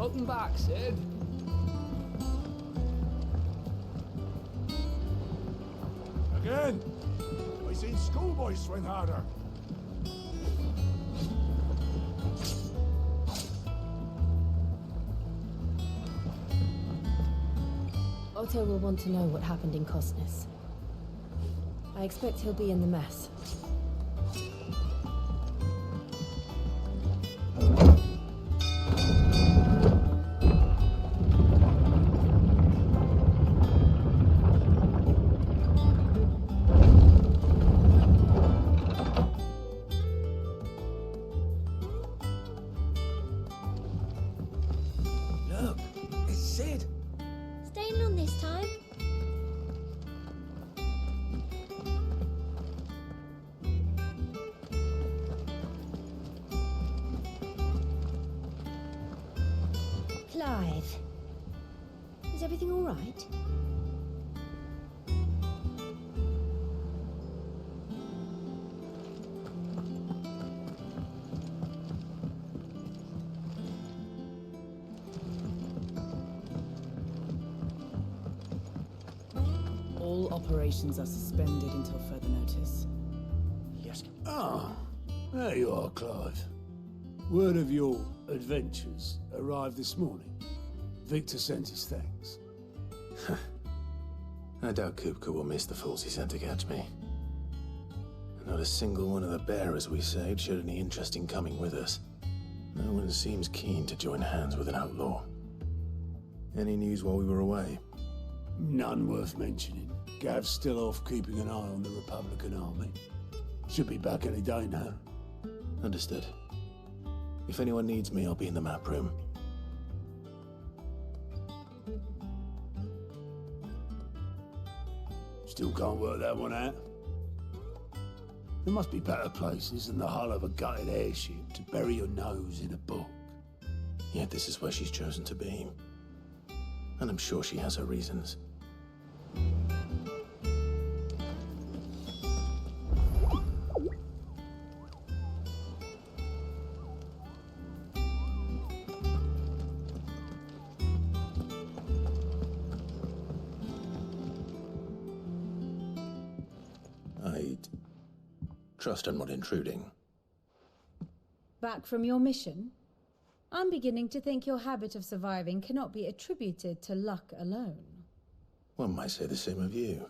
Welcome back, Sid. Again? I seen schoolboys swing harder. Otto will want to know what happened in Cosnes. I expect he'll be in the mess. Look, it's Sid. Staying on this time? Clive. Is everything all right? All operations are suspended until further notice. Yes. Ah, there you are, Clive. Word of your adventures arrived this morning. Victor sent his thanks. I doubt Kupka will miss the fools he sent to catch me. Not a single one of the bearers we saved showed any interest in coming with us. No one seems keen to join hands with an outlaw. Any news while we were away? None worth mentioning. Gav's still off keeping an eye on the Republican army. Should be back any day now. Understood. If anyone needs me, I'll be in the map room. Still can't work that one out. There must be better places than the hull of a gutted airship to bury your nose in a book. Yet this is where she's chosen to be. And I'm sure she has her reasons. I trust I'm not intruding. Back from your mission? I'm beginning to think your habit of surviving cannot be attributed to luck alone. One might say the same of you,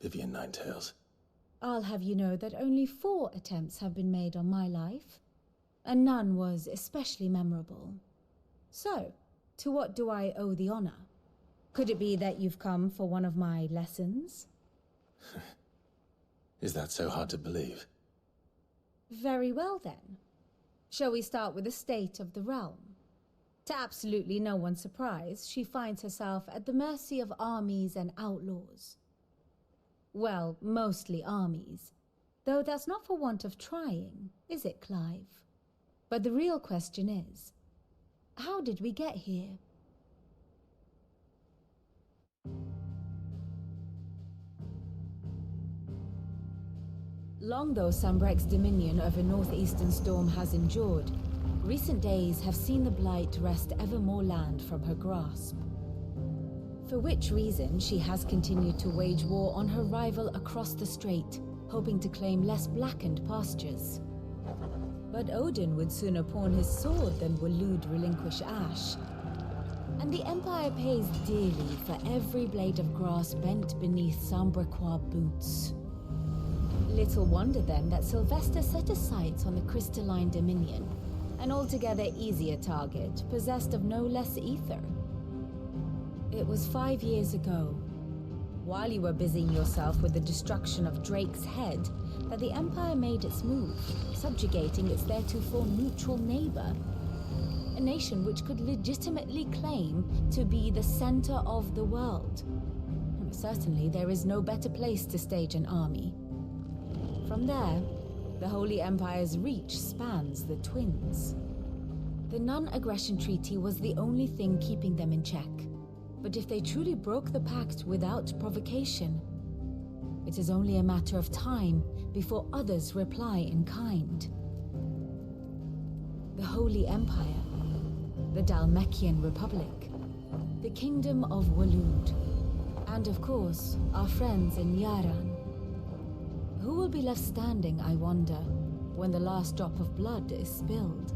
Vivian Ninetails. I'll have you know that only 4 attempts have been made on my life, and none was especially memorable. So, to what do I owe the honor? Could it be that you've come for one of my lessons? Is that so hard to believe? Very well then. Shall we start with the state of the realm? To absolutely no one's surprise, she finds herself at the mercy of armies and outlaws. Well, mostly armies. Though that's not for want of trying, is it, Clive? But the real question is, how did we get here? Long though Sambrek's dominion over northeastern Storm has endured, recent days have seen the Blight wrest ever more land from her grasp. For which reason she has continued to wage war on her rival across the strait, hoping to claim less blackened pastures. But Odin would sooner pawn his sword than Waloed relinquish Ash. And the Empire pays dearly for every blade of grass bent beneath Sambrequois boots. Little wonder then that Sylvester set his sights on the Crystalline Dominion, an altogether easier target, possessed of no less ether. It was 5 years ago, while you were busying yourself with the destruction of Drake's head, that the Empire made its move, subjugating its theretofore neutral neighbor, a nation which could legitimately claim to be the center of the world. Certainly, there is no better place to stage an army. From there, the Holy Empire's reach spans the Twins. The non-aggression treaty was the only thing keeping them in check. But if they truly broke the pact without provocation, it is only a matter of time before others reply in kind. The Holy Empire, the Dalmekian Republic, the Kingdom of Waloed, and of course, our friends in Yaran. Who will be left standing, I wonder, when the last drop of blood is spilled?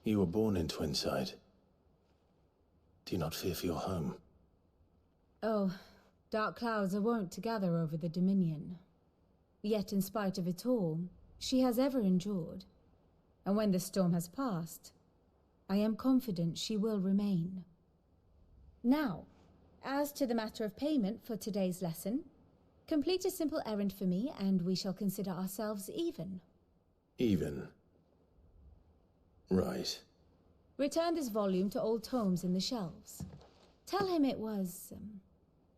You were born in Twinside. Do you not fear for your home? Oh, dark clouds are wont to gather over the Dominion. Yet in spite of it all, she has ever endured. And when the storm has passed, I am confident she will remain. Now, as to the matter of payment for today's lesson, complete a simple errand for me and we shall consider ourselves even. Even? Right. Return this volume to old tomes in the shelves. Tell him it was,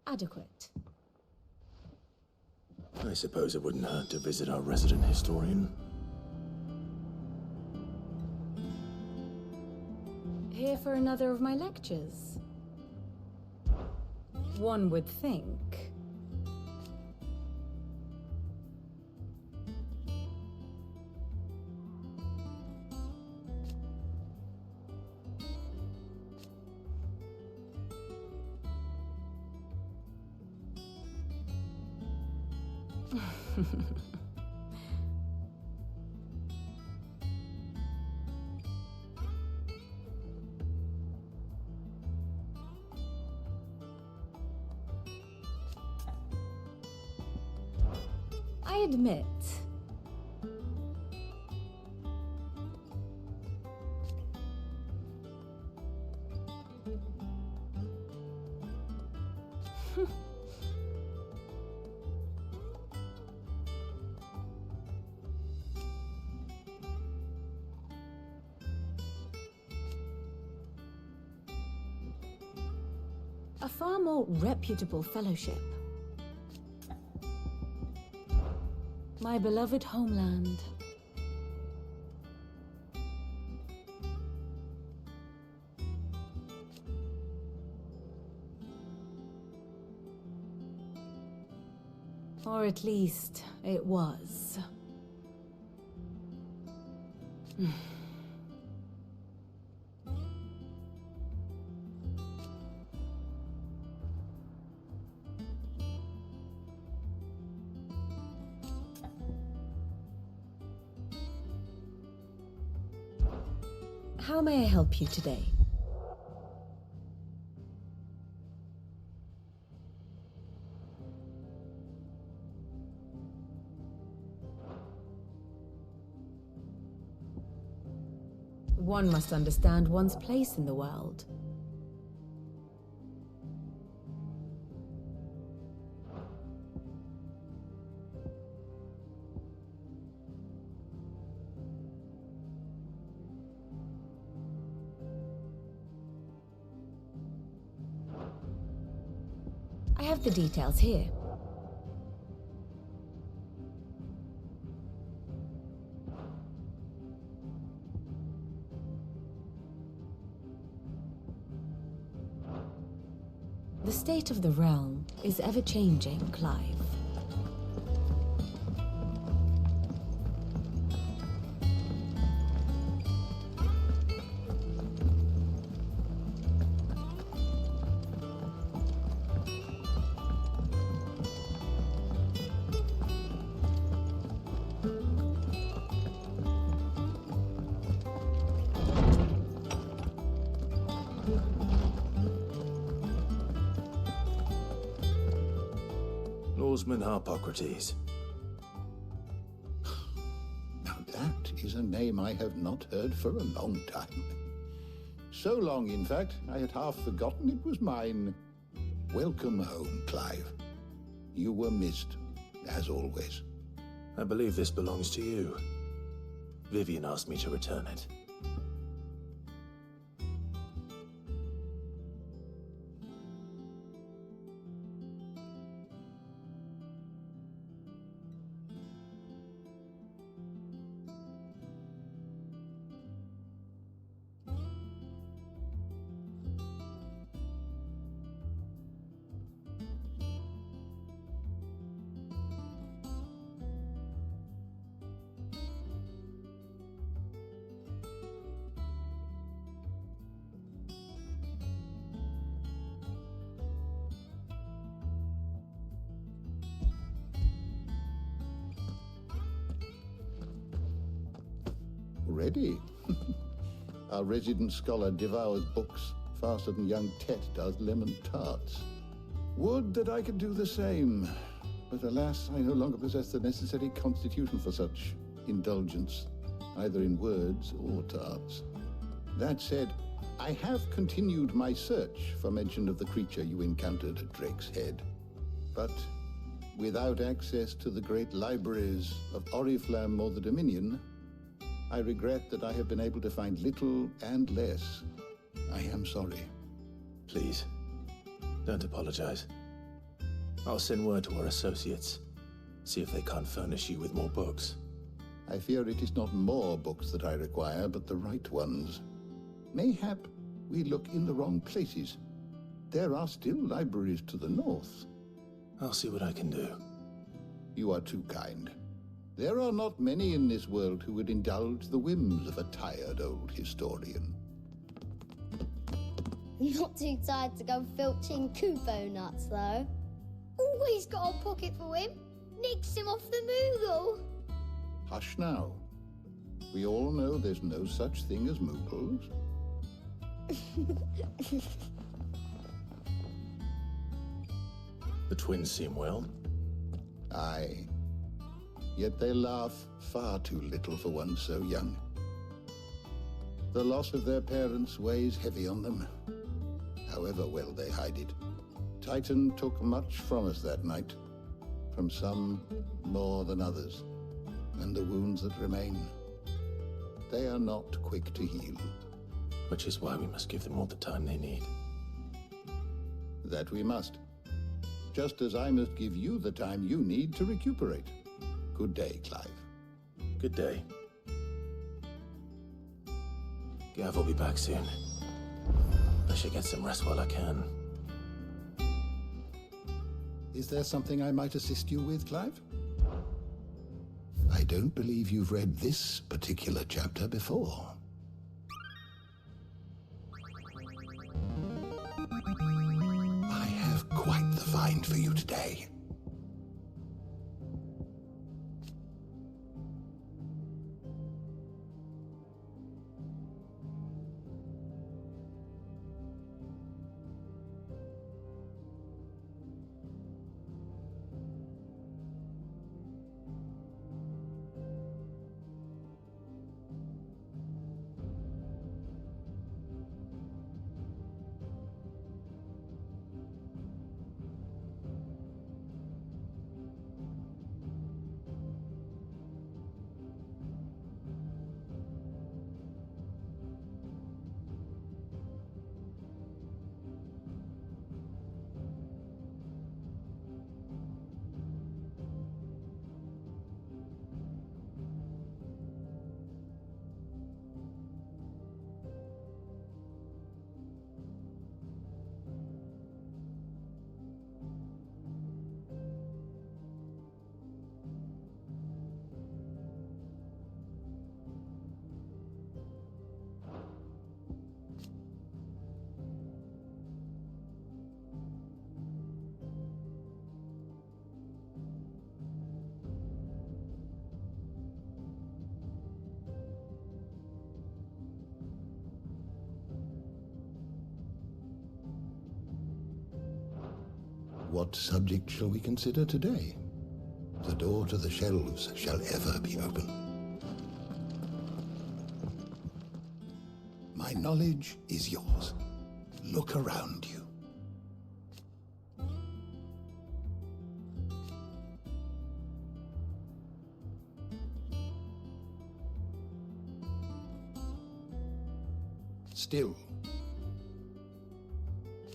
adequate. I suppose it wouldn't hurt to visit our resident historian. Here for another of my lectures? One would think. I admit. A far more reputable fellowship. My beloved homeland. Or at least, it was. How may I help you today? One must understand one's place in the world. I have the details here. The state of the realm is ever-changing, Clive. Lawsman Harpocrates. Now that is a name I have not heard for a long time. So long, in fact, I had half forgotten it was mine. Welcome home, Clive. You were missed, as always. I believe this belongs to you. Vivian asked me to return it. already. Our resident scholar devours books faster than young Tet does lemon tarts. Would that I could do the same, but alas, I no longer possess the necessary constitution for such indulgence, either in words or tarts. That said, I have continued my search for mention of the creature you encountered at Drake's Head, but without access to the great libraries of Oriflamme or the Dominion, I regret that I have been able to find little and less. I am sorry. Please, don't apologize. I'll send word to our associates, see if they can't furnish you with more books. I fear it is not more books that I require, but the right ones. Mayhap we look in the wrong places. There are still libraries to the north. I'll see what I can do. You are too kind. There are not many in this world who would indulge the whims of a tired old historian. Not too tired to go filching Kupo nuts, though. Always got a pocket for him. Nicks him off the Moogle. Hush now. We all know there's no such thing as Moogles. The twins seem well. Aye. Yet they laugh far too little for one so young. The loss of their parents weighs heavy on them, however well they hide it. Titan took much from us that night, from some more than others, and the wounds that remain, they are not quick to heal. Which is why we must give them all the time they need. That we must. Just as I must give you the time you need to recuperate. Good day, Clive. Good day. Gav will be back soon. I should get some rest while I can. Is there something I might assist you with, Clive? I don't believe you've read this particular chapter before. I have quite the find for you today. What subject shall we consider today? The door to the shelves shall ever be open. My knowledge is yours. Look around you. Still.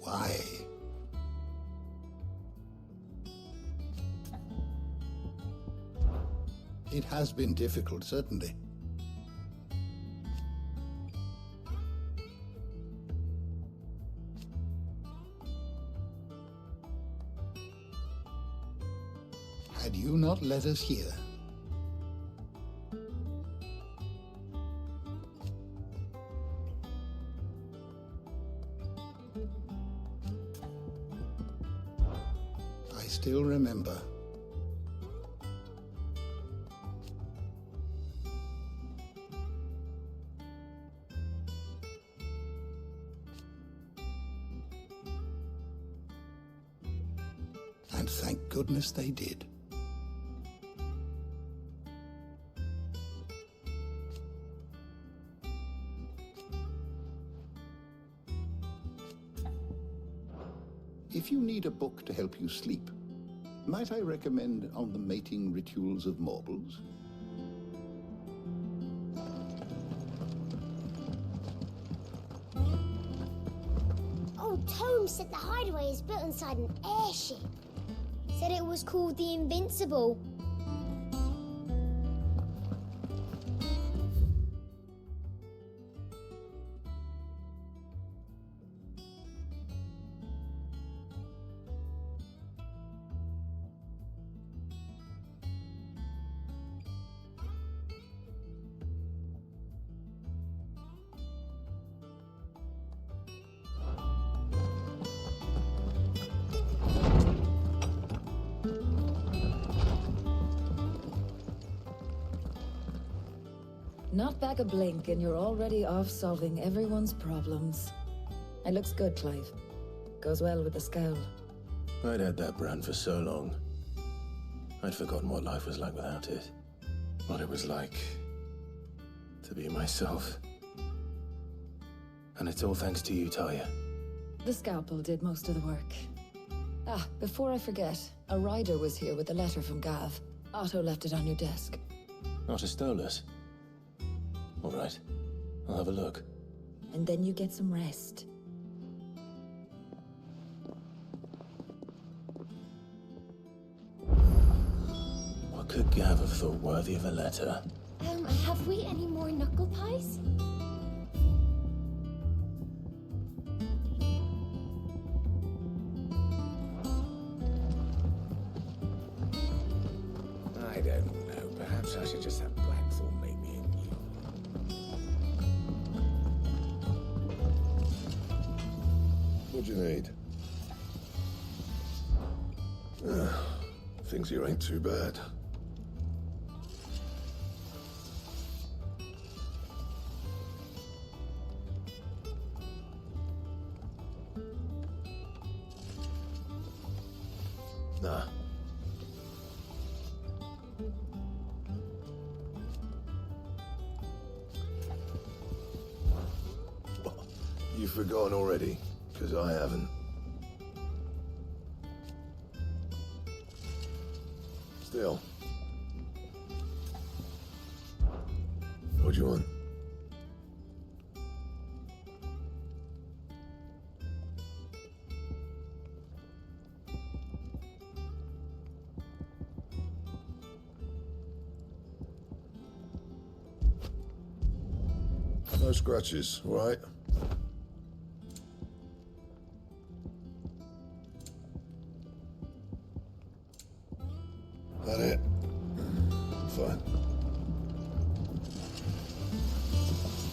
Why? It has been difficult, certainly. Had you not let us hear, I still remember. And thank goodness they did. If you need a book to help you sleep, might I recommend On the Mating Rituals of Mortals? Old Tome said the hideaway is built inside an airship. Said it was called the Invincible. Not back a blink and you're already off solving everyone's problems. It looks good, Clive. Goes well with the scowl. I'd had that brand for so long. I'd forgotten what life was like without it. What it was like to be myself. And it's all thanks to you, Talia. The scalpel did most of the work. Ah, before I forget, a rider was here with a letter from Gav. Otto left it on your desk. Otto stole us. All right, I'll have a look. And then you get some rest. What could Gav have thought worthy of a letter? Have we any more knuckle pies? I don't know. Perhaps I should just have Blackthorn make me a new. What do you need? Things here ain't too bad. Nah. You've forgotten already, because I haven't. Still. What do you want? No scratches, all right? That it? Fine.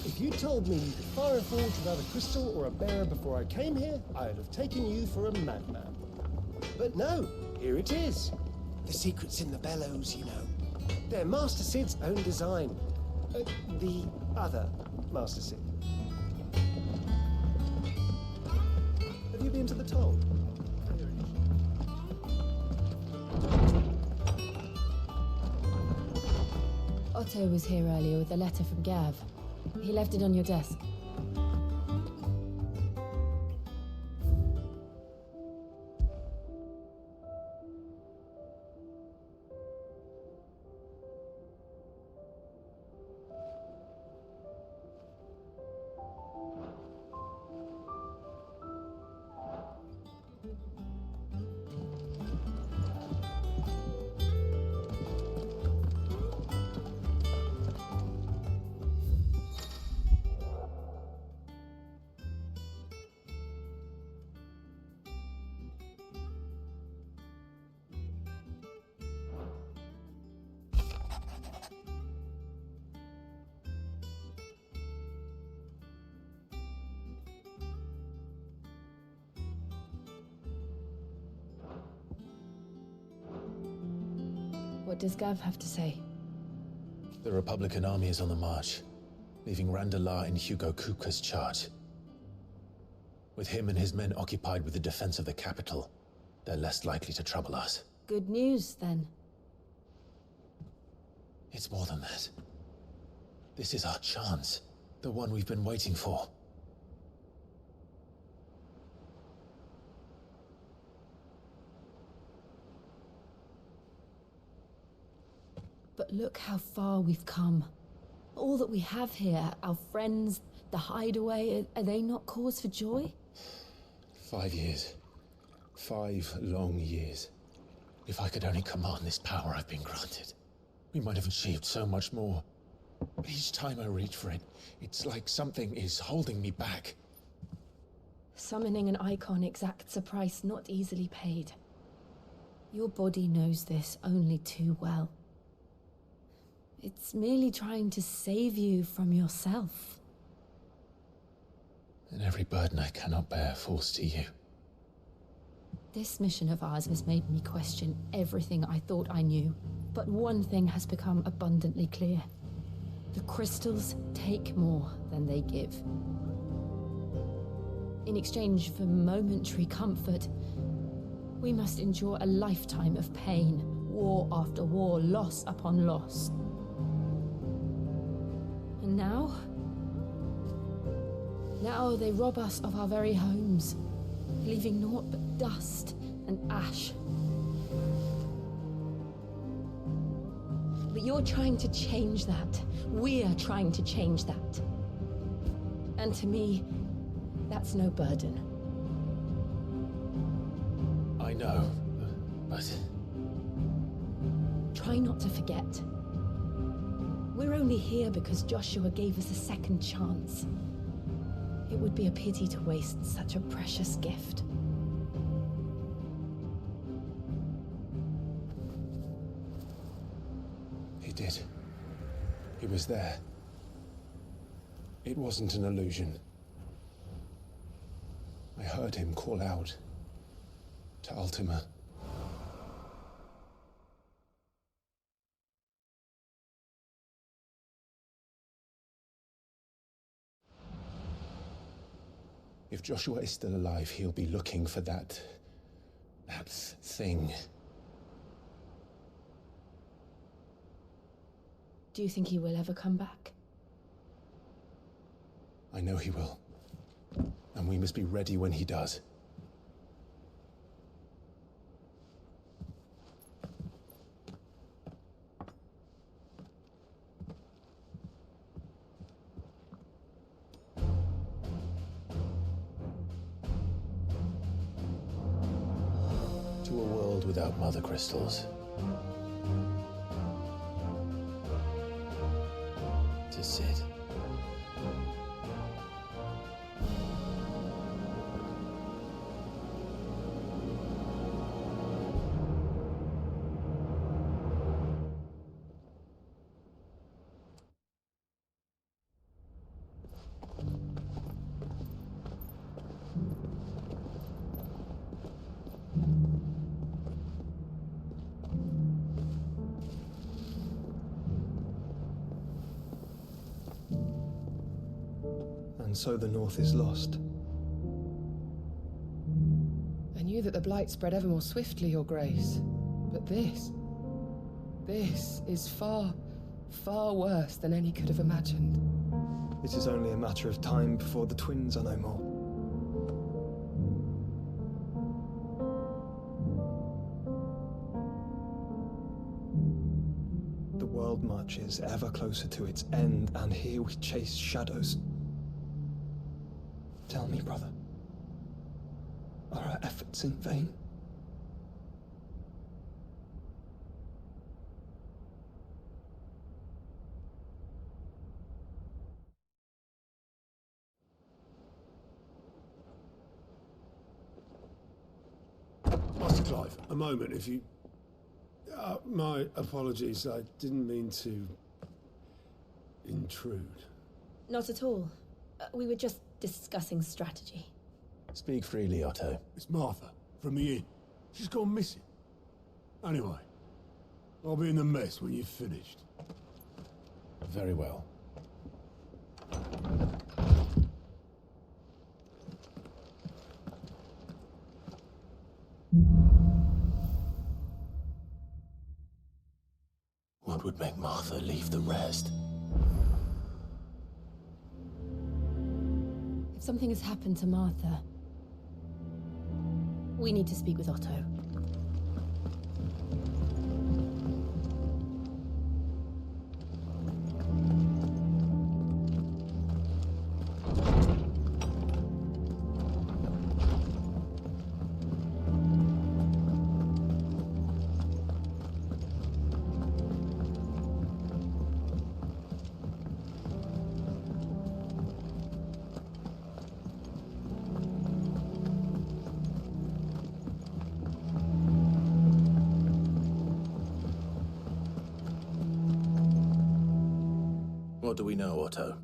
If you told me you could fire a forge without a crystal or a bearer before I came here, I'd have taken you for a madman. But no, here it is. The secret's in the bellows, you know. They're Master Sid's own design. The other Master Sid. Have you been to the toll? Otto was here earlier with a letter from Gav. He left it on your desk. What does Gav have to say? The Republican army is on the march, leaving Randalar in Hugo Kupka's charge. With him and his men occupied with the defense of the capital, they're less likely to trouble us. Good news, then. It's more than that. This is our chance. The one we've been waiting for. But look how far we've come. All that we have here, our friends, the hideaway, are they not cause for joy? 5 years. 5 long years. If I could only command this power I've been granted, we might have achieved so much more. But each time I reach for it, it's like something is holding me back. Summoning an icon exacts a price not easily paid. Your body knows this only too well. It's merely trying to save you from yourself. And every burden I cannot bear falls to you. This mission of ours has made me question everything I thought I knew. But one thing has become abundantly clear. The crystals take more than they give. In exchange for momentary comfort, we must endure a lifetime of pain, war after war, loss upon loss. And now they rob us of our very homes, leaving naught but dust and ash. But you're trying to change that. We're trying to change that. And to me, that's no burden. I know, but... Try not to forget. We're only here because Joshua gave us a second chance. It would be a pity to waste such a precious gift. He did. He was there. It wasn't an illusion. I heard him call out to Ultima. If Joshua is still alive, he'll be looking for that thing. Do you think he will ever come back? I know he will. And we must be ready when he does. To a world without mother crystals. To Sid. And so the North is lost. I knew that the Blight spread ever more swiftly, Your Grace. But this is far, far worse than any could have imagined. It is only a matter of time before the twins are no more. The world marches ever closer to its end, and here we chase shadows. Tell me, brother, are our efforts in vain? Master Clive, a moment, if you... my apologies, I didn't mean to... intrude. Not at all. We were just discussing strategy. Speak freely, Otto. It's Martha, from the inn. She's gone missing. Anyway, I'll be in the mess when you've finished. Very well. What would make Martha leave the rest? If something has happened to Martha, we need to speak with Otto. What do we know, Otto?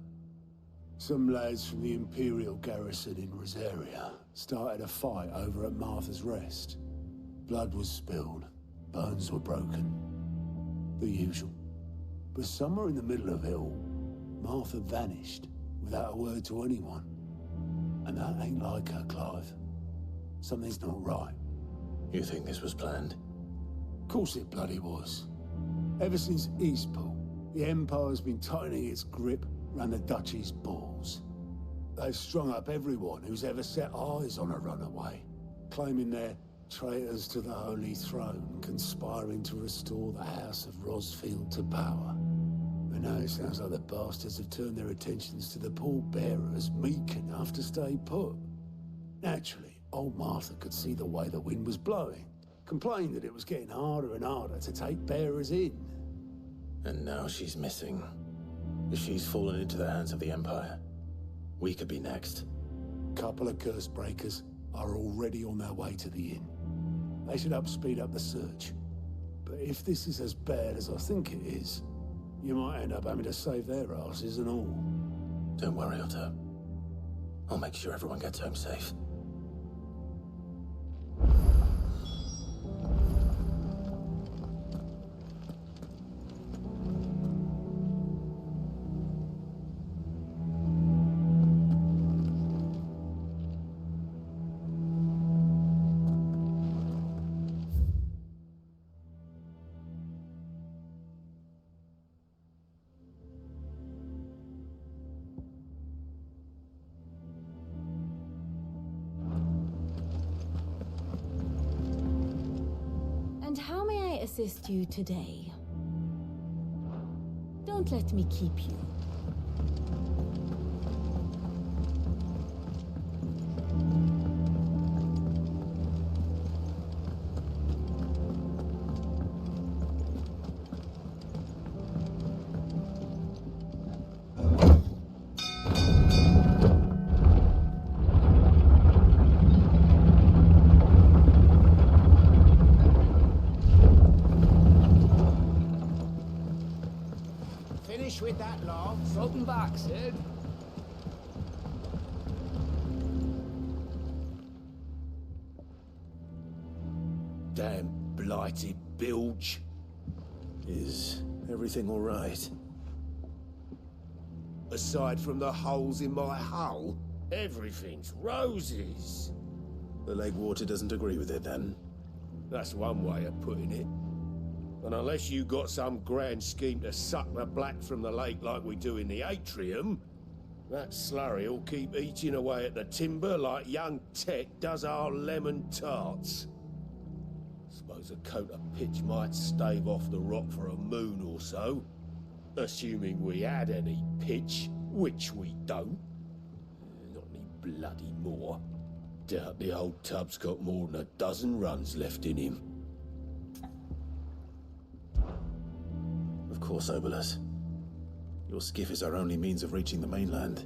Some lads from the Imperial garrison in Rosaria started a fight over at Martha's Rest. Blood was spilled, bones were broken. The usual. But somewhere in the middle of it all, Martha vanished without a word to anyone. And that ain't like her, Clive. Something's not right. You think this was planned? Of course it bloody was. Ever since Eastpool, the Empire's been tightening its grip around the Duchy's balls. They've strung up everyone who's ever set eyes on a runaway, claiming they're traitors to the Holy Throne, conspiring to restore the House of Rosfield to power. And now it sounds like the bastards have turned their attentions to the pallbearers meek enough to stay put. Naturally, old Martha could see the way the wind was blowing, complained that it was getting harder and harder to take bearers in. And now she's missing. If she's fallen into the hands of the Empire, we could be next. Couple of curse breakers are already on their way to the inn. They should speed up the search. But if this is as bad as I think it is, you might end up having to save their asses and all. Don't worry, Otto. I'll make sure everyone gets home safe. And how may I assist you today? Don't let me keep you. With that lot. Open back, Sid. Damn blighted bilge. Is everything all right? Aside from the holes in my hull, everything's roses. The lake water doesn't agree with it, then? That's one way of putting it. And unless you got some grand scheme to suck the black from the lake like we do in the atrium, that slurry'll keep eating away at the timber like young Tech does our lemon tarts. Suppose a coat of pitch might stave off the rock for a moon or so, assuming we had any pitch, which we don't. Not any bloody more. Doubt the old tub's got more than a dozen runs left in him. Of course, Obolus. Your skiff is our only means of reaching the mainland.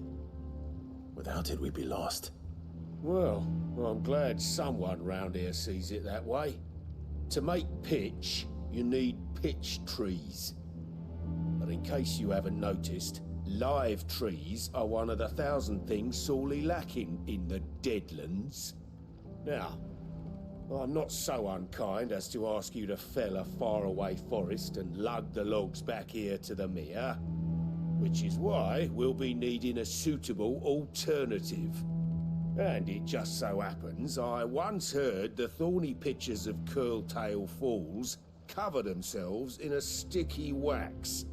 Without it, we'd be lost. Well, I'm glad someone round here sees it that way. To make pitch, you need pitch trees. But in case you haven't noticed, live trees are one of the 1,000 things sorely lacking in the Deadlands. Now, I'm not so unkind as to ask you to fell a faraway forest and lug the logs back here to the mere, which is why we'll be needing a suitable alternative. And it just so happens I once heard the thorny pitchers of Curltail Falls cover themselves in a sticky wax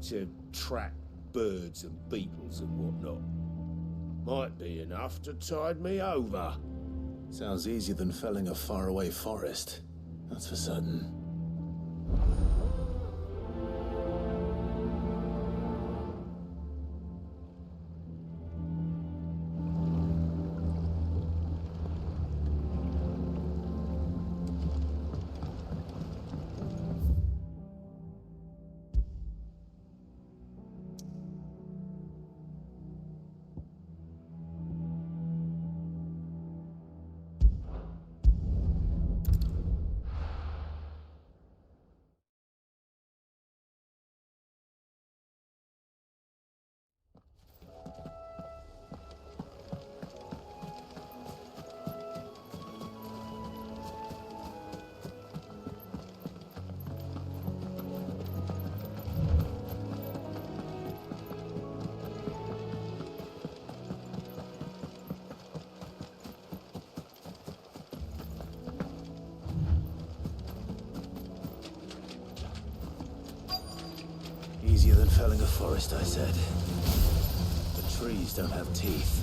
to trap birds and beetles and whatnot. Might be enough to tide me over. Sounds easier than felling a faraway forest. That's for certain. Easier than felling a forest, I said. The trees don't have teeth.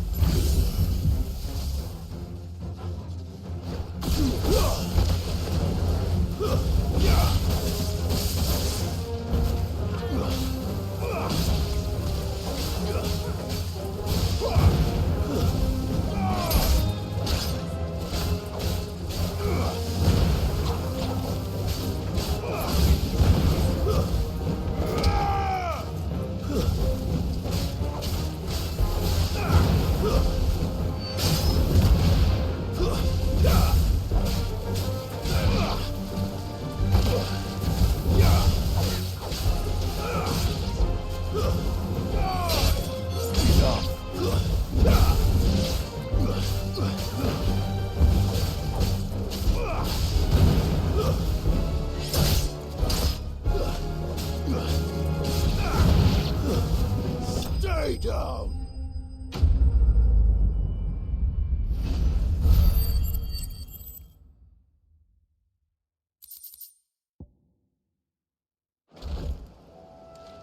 Stay down!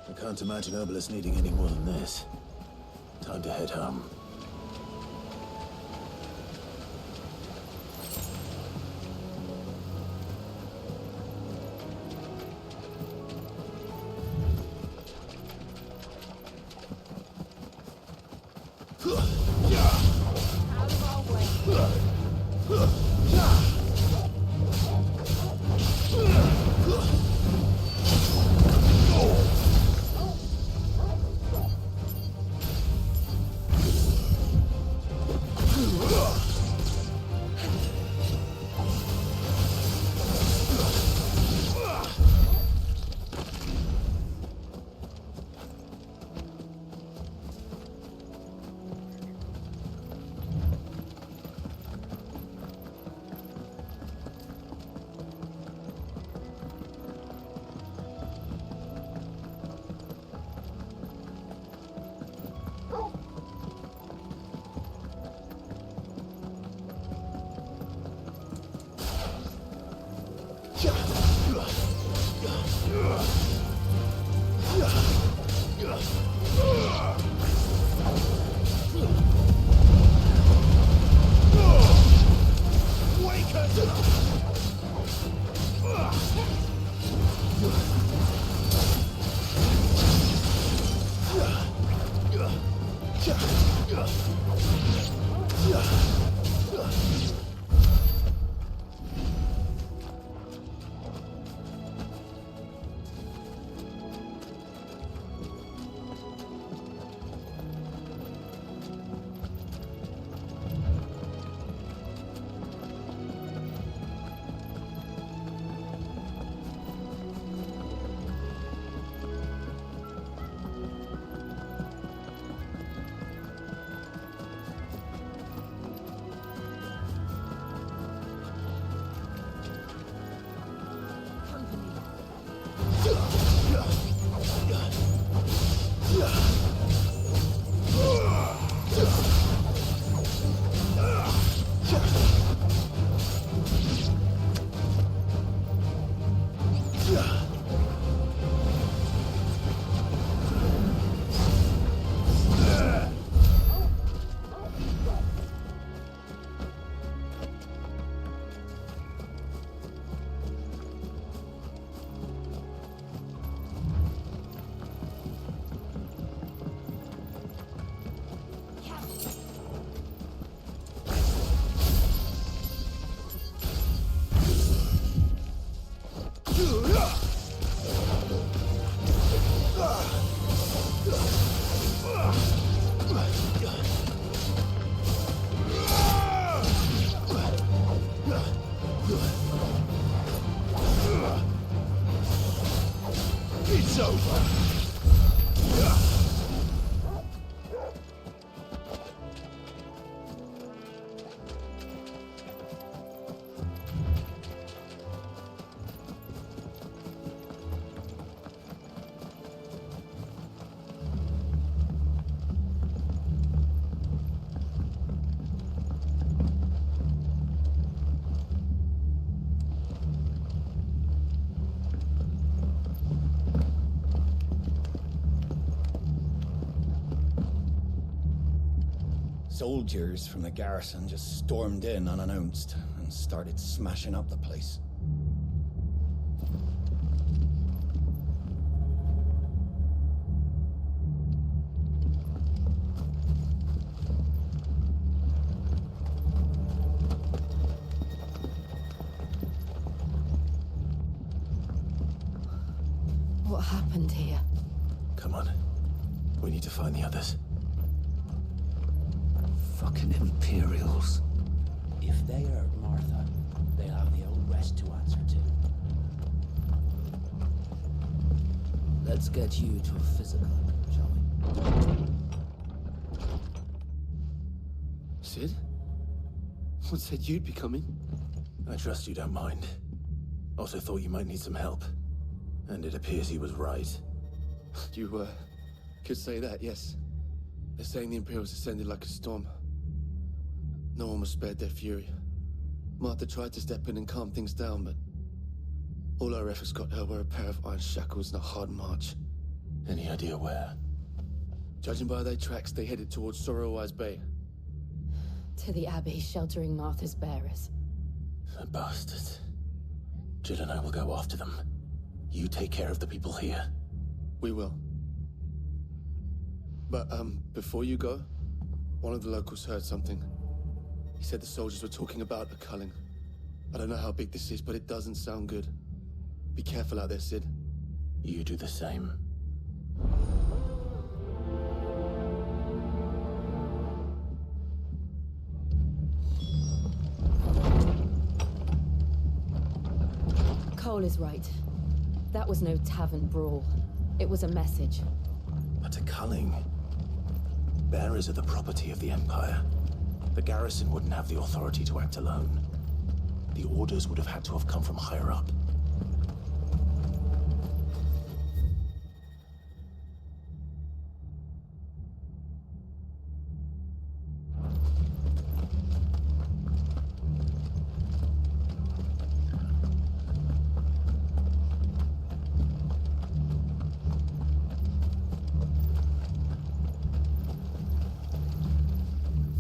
I can't imagine Obelisk needing any more than this. Time to head home. It's over. Soldiers from the garrison just stormed in unannounced and started smashing up the place. What happened here? Come on. We need to find the others. Fucking Imperials. If they hurt Martha, they'll have the old West to answer to. Let's get you to a physical, shall we? Sid? What said you'd be coming? I trust you don't mind. Also thought you might need some help. And it appears he was right. You, could say that, yes. They're saying the Imperials descended like a storm. No one was spared their fury. Martha tried to step in and calm things down, but all our efforts got her were a pair of iron shackles and a hard march. Any idea where? Judging by their tracks, they headed towards Sorrowwise Bay. To the Abbey, sheltering Martha's bearers. The bastards. Jill and I will go after them. You take care of the people here. We will. But, before you go, one of the locals heard something. He said the soldiers were talking about a culling. I don't know how big this is, but it doesn't sound good. Be careful out there, Sid. You do the same. Cole is right. That was no tavern brawl. It was a message. But a culling? Bearers are the property of the Empire. The garrison wouldn't have the authority to act alone. The orders would have had to have come from higher up.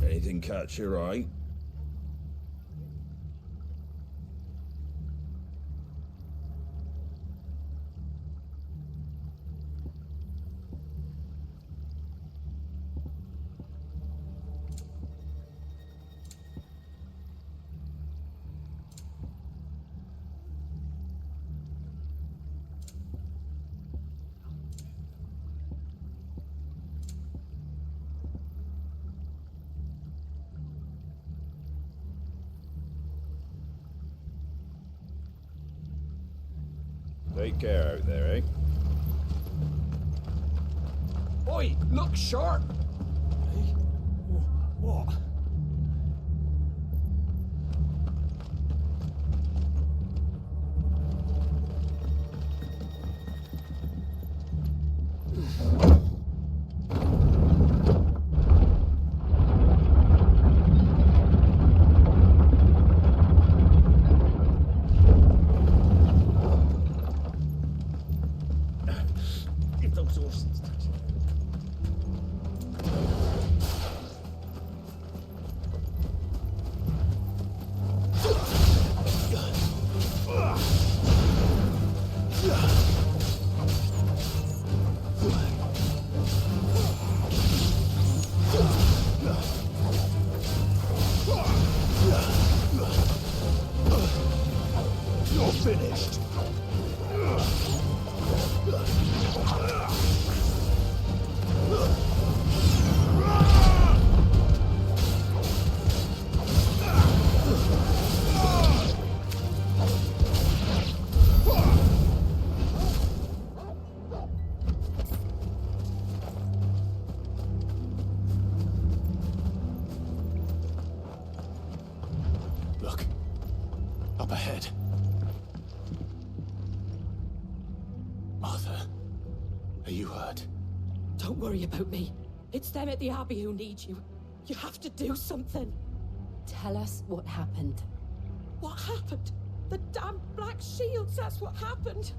Anything catch your eye? Take care out there, eh? Oi, look sharp! Hey? What? Are you hurt? Don't worry about me. It's them at the Abbey who need you. You have to do something. Tell us what happened. What happened? The damn Black Shields, that's what happened.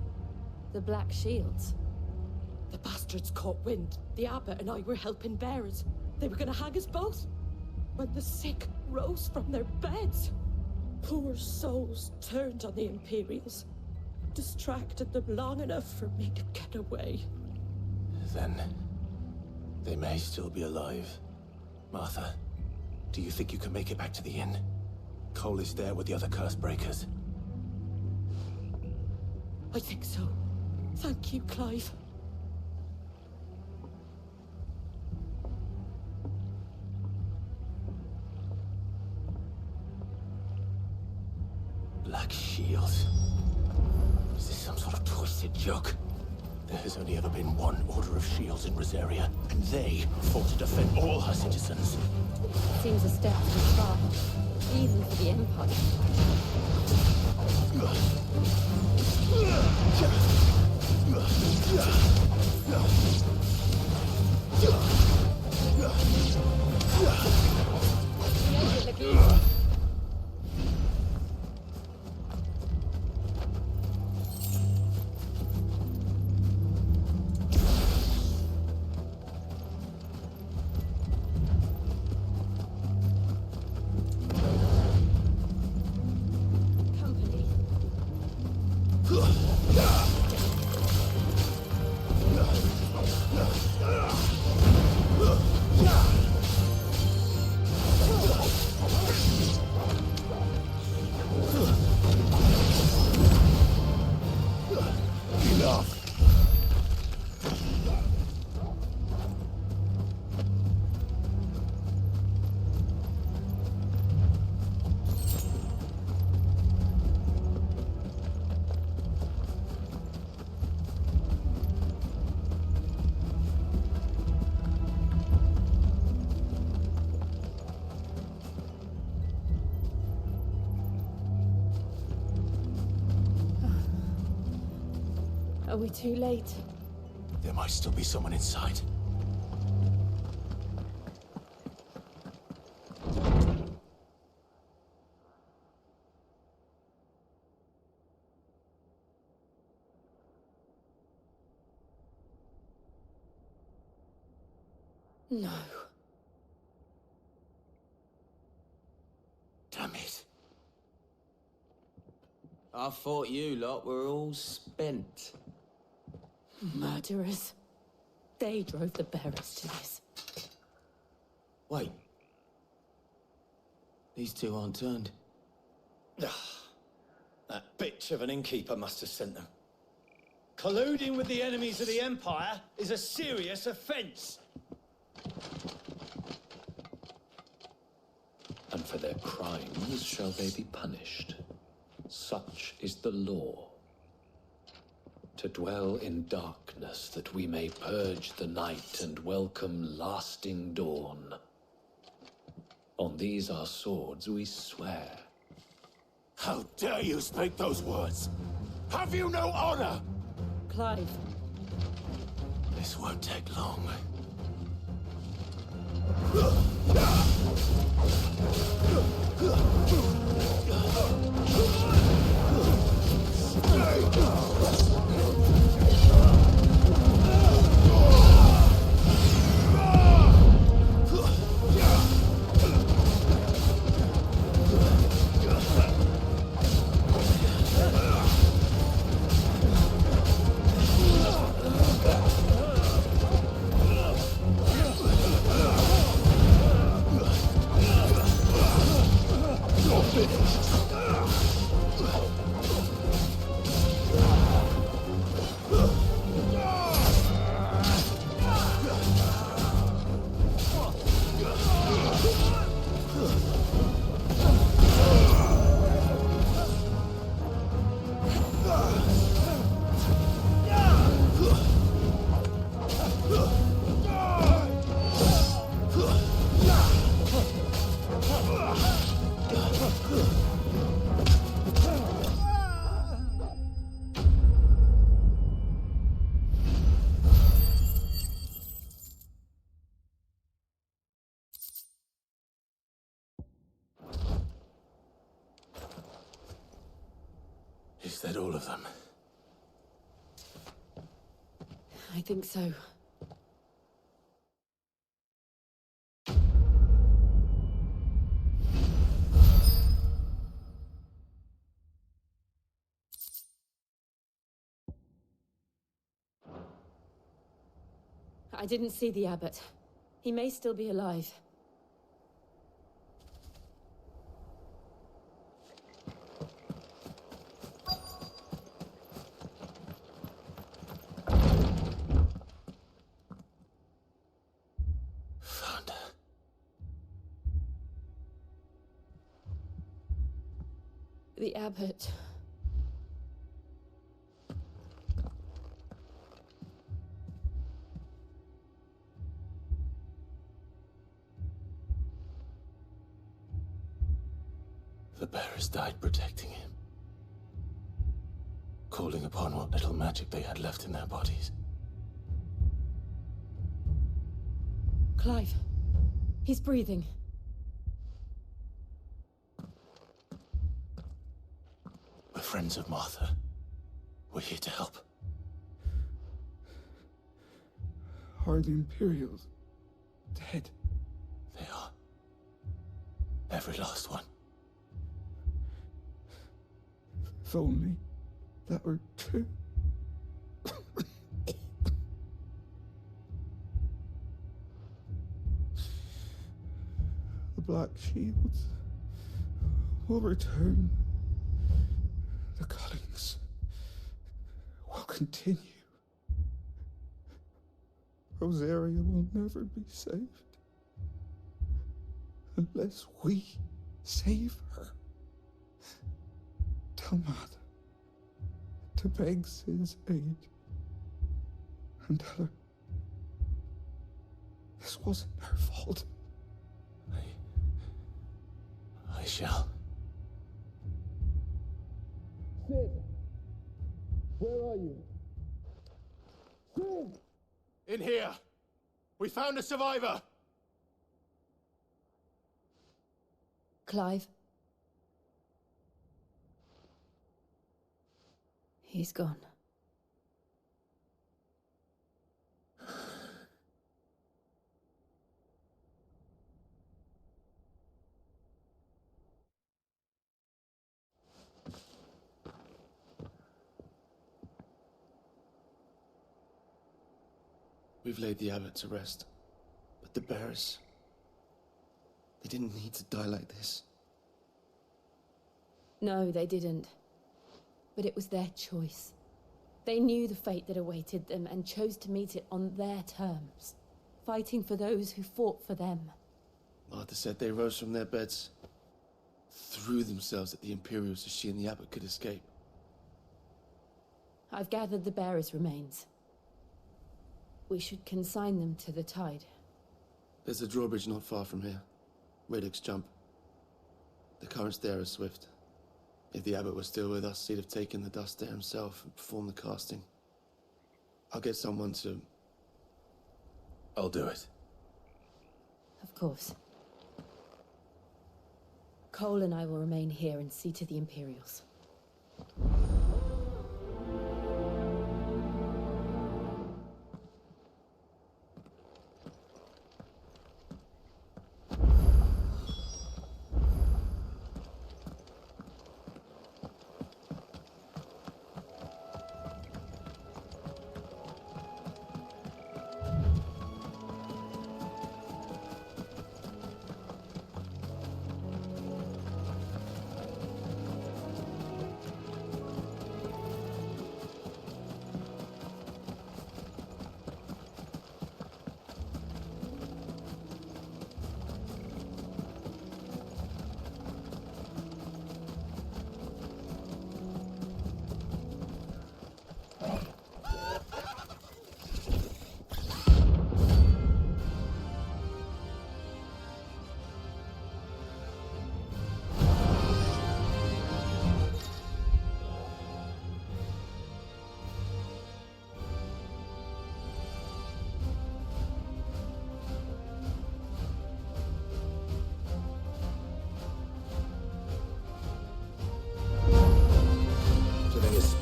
The Black Shields? The bastards caught wind. The Abbot and I were helping bearers. They were gonna hang us both. When the sick rose from their beds, poor souls turned on the Imperials. Distracted them long enough for me to get away. Then they may still be alive. Martha, do you think you can make it back to the inn? Cole is there with the other curse breakers. I think so. Thank you, Clive. Black Shields. Is this some sort of twisted joke? There has only ever been one Order of Shields in Rosaria, and they fought to defend all her citizens. Seems a step too far, even for the Empire. Are we too late? There might still be someone inside. No. Damn it. I thought you lot were all spent. Murderers. They drove the bearers to this. Wait. These two aren't turned. That bitch of an innkeeper must have sent them. Colluding with the enemies of the Empire is a serious offense. And for their crimes shall they be punished. Such is the law. To dwell in darkness that we may purge the night and welcome lasting dawn. On these our swords we swear. How dare you speak those words? Have you no honor? Clive. This won't take long. You're finished. Is that all of them? I think so. I didn't see the abbot. He may still be alive. Found her. The abbot. The bearers died protecting him. Calling upon what little magic they had left in their bodies. Clive. He's breathing. We're friends of Martha. We're here to help. Are the Imperials dead? They are. Every last one. If only that were true. The Black Shields will return. The cuttings will continue. Rosaria will never be saved unless we save her. Tell Mother to beg Sid's aid and tell her this wasn't her fault. I shall. Sid! Where are you? Sid! In here! We found a survivor! Clive. He's gone. We've laid the abbot to rest. But the bearers... they didn't need to die like this. No, they didn't. But it was their choice. They knew the fate that awaited them and chose to meet it on their terms, fighting for those who fought for them. Martha said they rose from their beds, threw themselves at the Imperials so she and the abbot could escape. I've gathered the bearers' remains. We should consign them to the tide. There's a drawbridge not far from here. Radix jump. The currents there are swift. If the abbot was still with us, he'd have taken the dust there himself and performed the casting. I'll get someone to... I'll do it. Of course. Cole and I will remain here and see to the Imperials.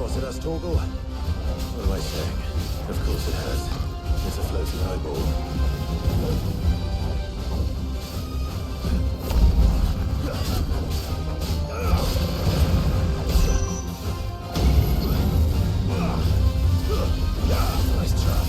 spotted us, Torgal? What am I saying? Of course it has. It's a floating eyeball. Nice try.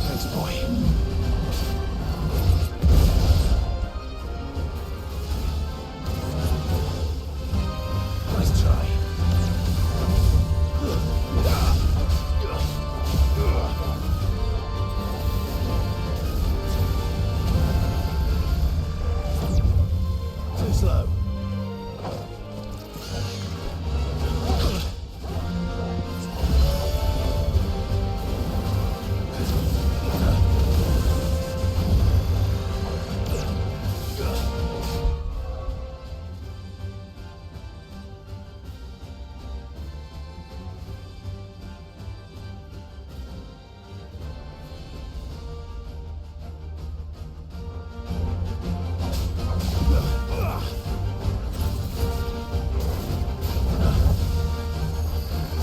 Thanks, boy. Nice try. Too slow.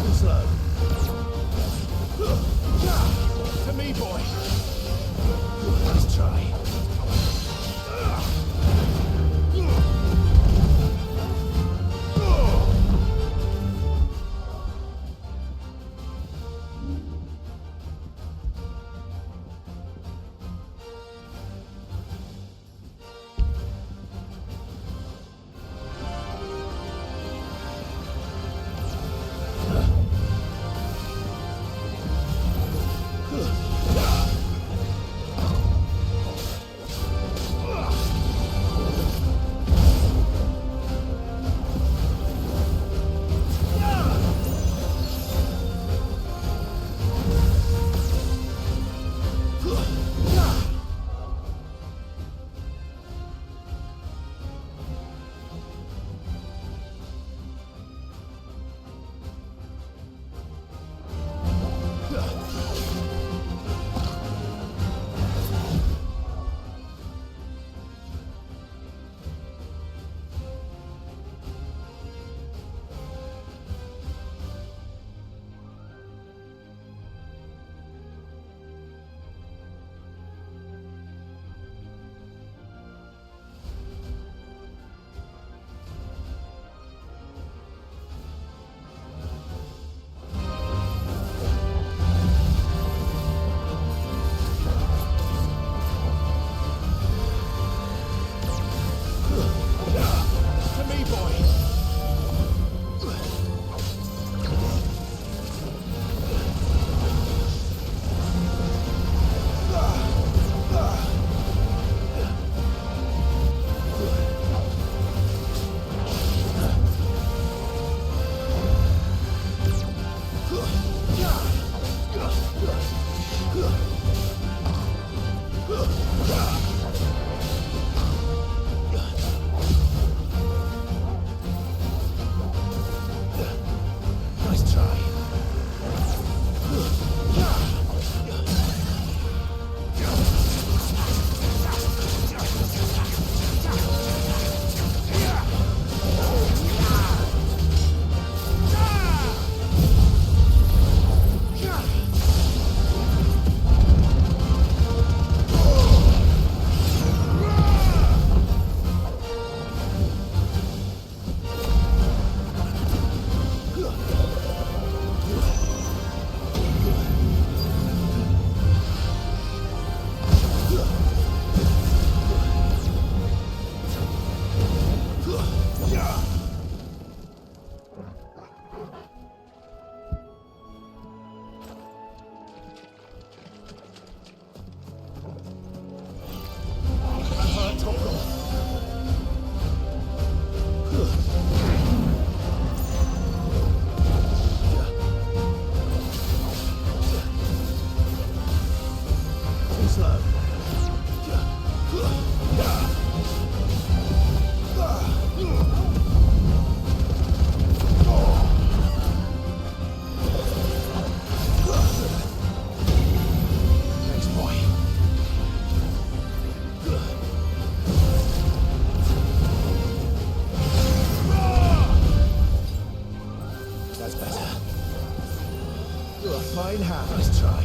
Too slow. To me, boy. Nice try. fine hand. Nice try.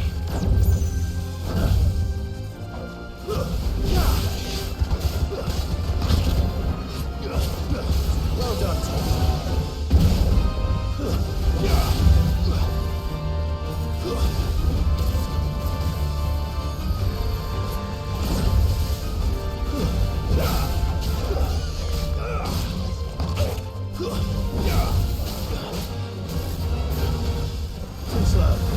Well done, Tom. Too slow.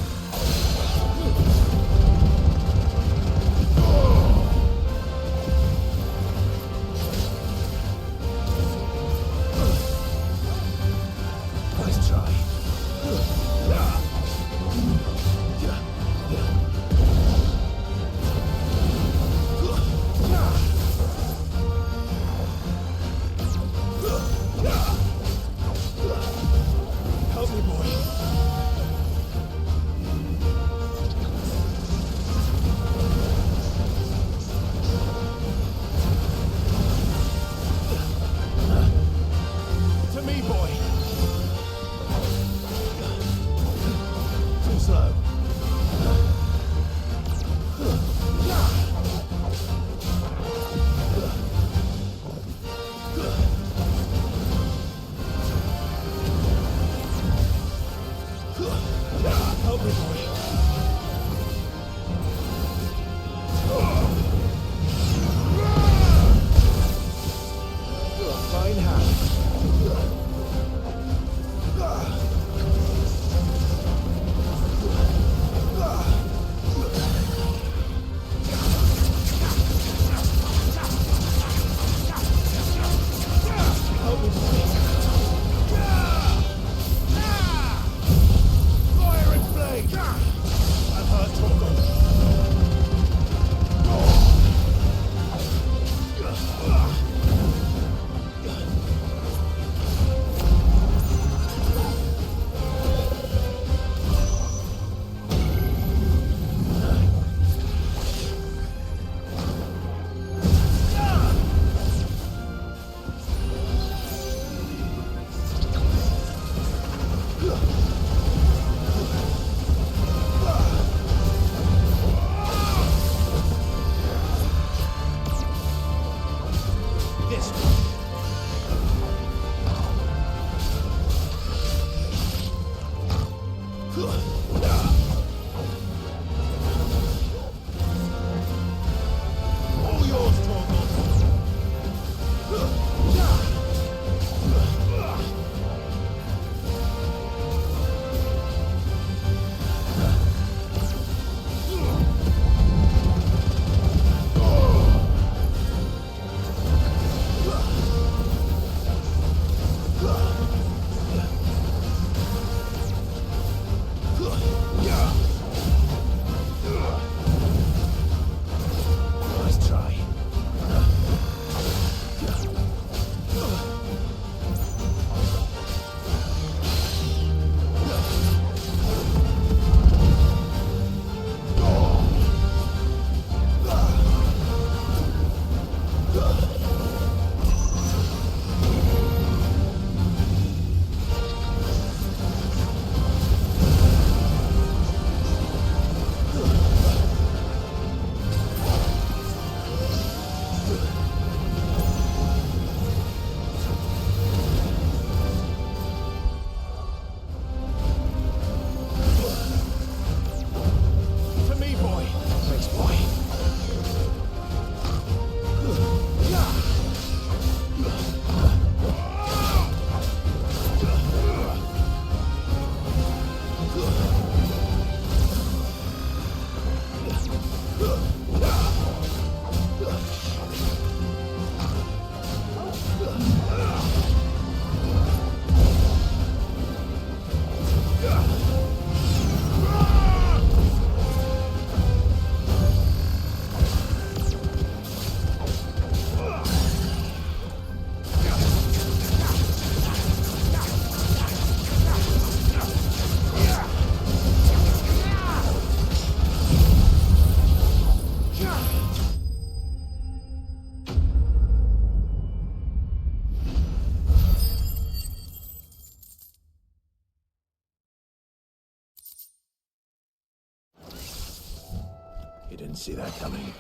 You didn't see that coming.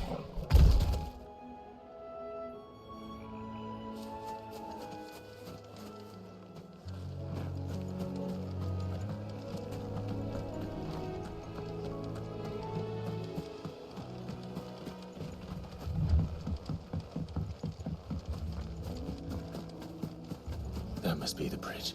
That must be the bridge.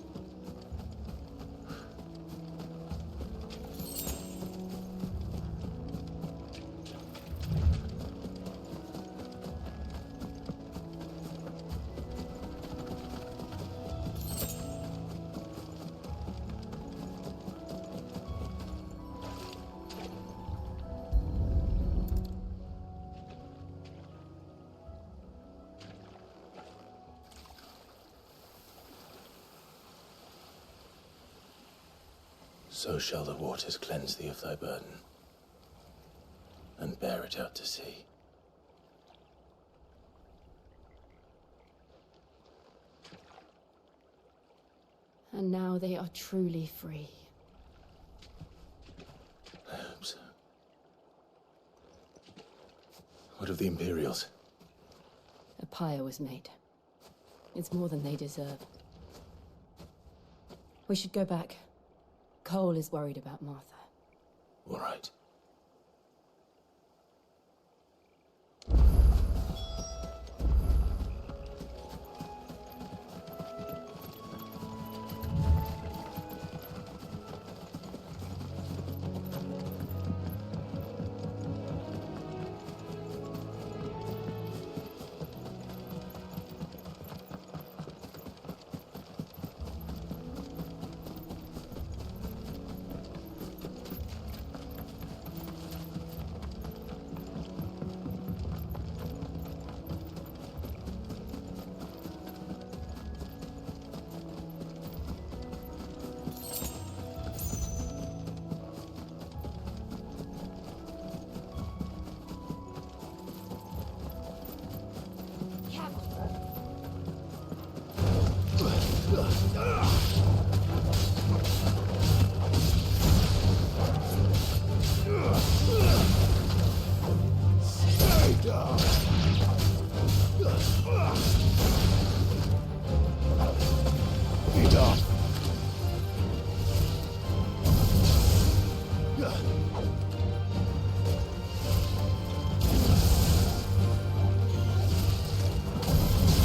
So shall the waters cleanse thee of thy burden, and bear it out to sea. And now they are truly free. I hope so. What of the Imperials? A pyre was made. It's more than they deserve. We should go back. Cole is worried about Martha. All right.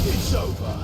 It's over.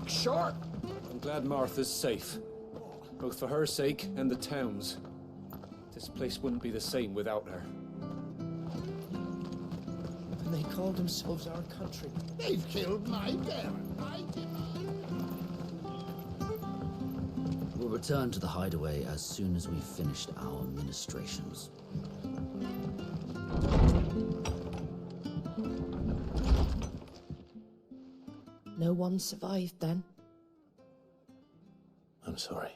Look sharp! I'm glad Martha's safe. Both for her sake and the town's. This place wouldn't be the same without her. And they call themselves our country. They've killed my parent. I demand. We'll return to the hideaway as soon as we've finished our ministrations. No one survived then? I'm sorry.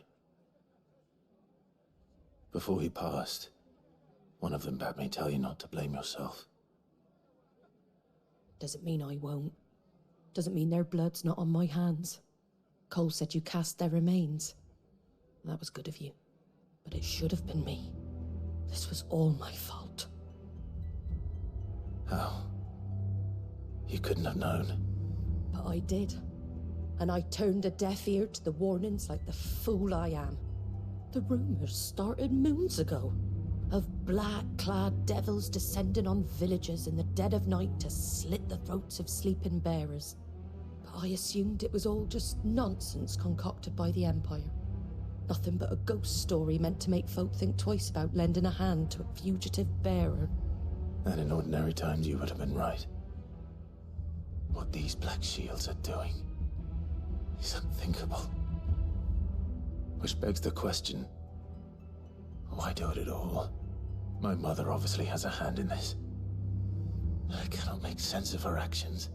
Before he passed, one of them bade me tell you not to blame yourself. Doesn't mean I won't. Doesn't mean their blood's not on my hands. Cole said you cast their remains. That was good of you. But it should have been me. This was all my fault. How? You couldn't have known. But I did. And I turned a deaf ear to the warnings like the fool I am. The rumors started moons ago. Of black-clad devils descending on villages in the dead of night to slit the throats of sleeping bearers. But I assumed it was all just nonsense concocted by the Empire. Nothing but a ghost story meant to make folk think twice about lending a hand to a fugitive bearer. And in ordinary times you would have been right. What these Black Shields are doing is unthinkable. Which begs the question, why do it at all? My mother obviously has a hand in this. I cannot make sense of her actions.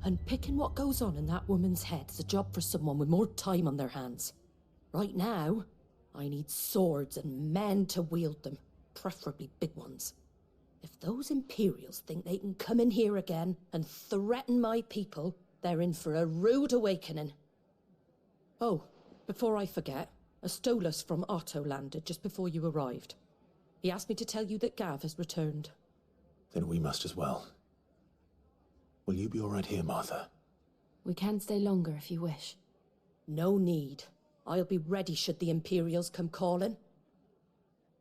And picking what goes on in that woman's head is a job for someone with more time on their hands. Right now, I need swords and men to wield them, preferably big ones. If those Imperials think they can come in here again and threaten my people, they're in for a rude awakening. Oh, before I forget, a Stolas from Otto landed just before you arrived. He asked me to tell you that Gav has returned. Then we must as well. Will you be all right here, Martha? We can stay longer if you wish. No need. I'll be ready should the Imperials come calling.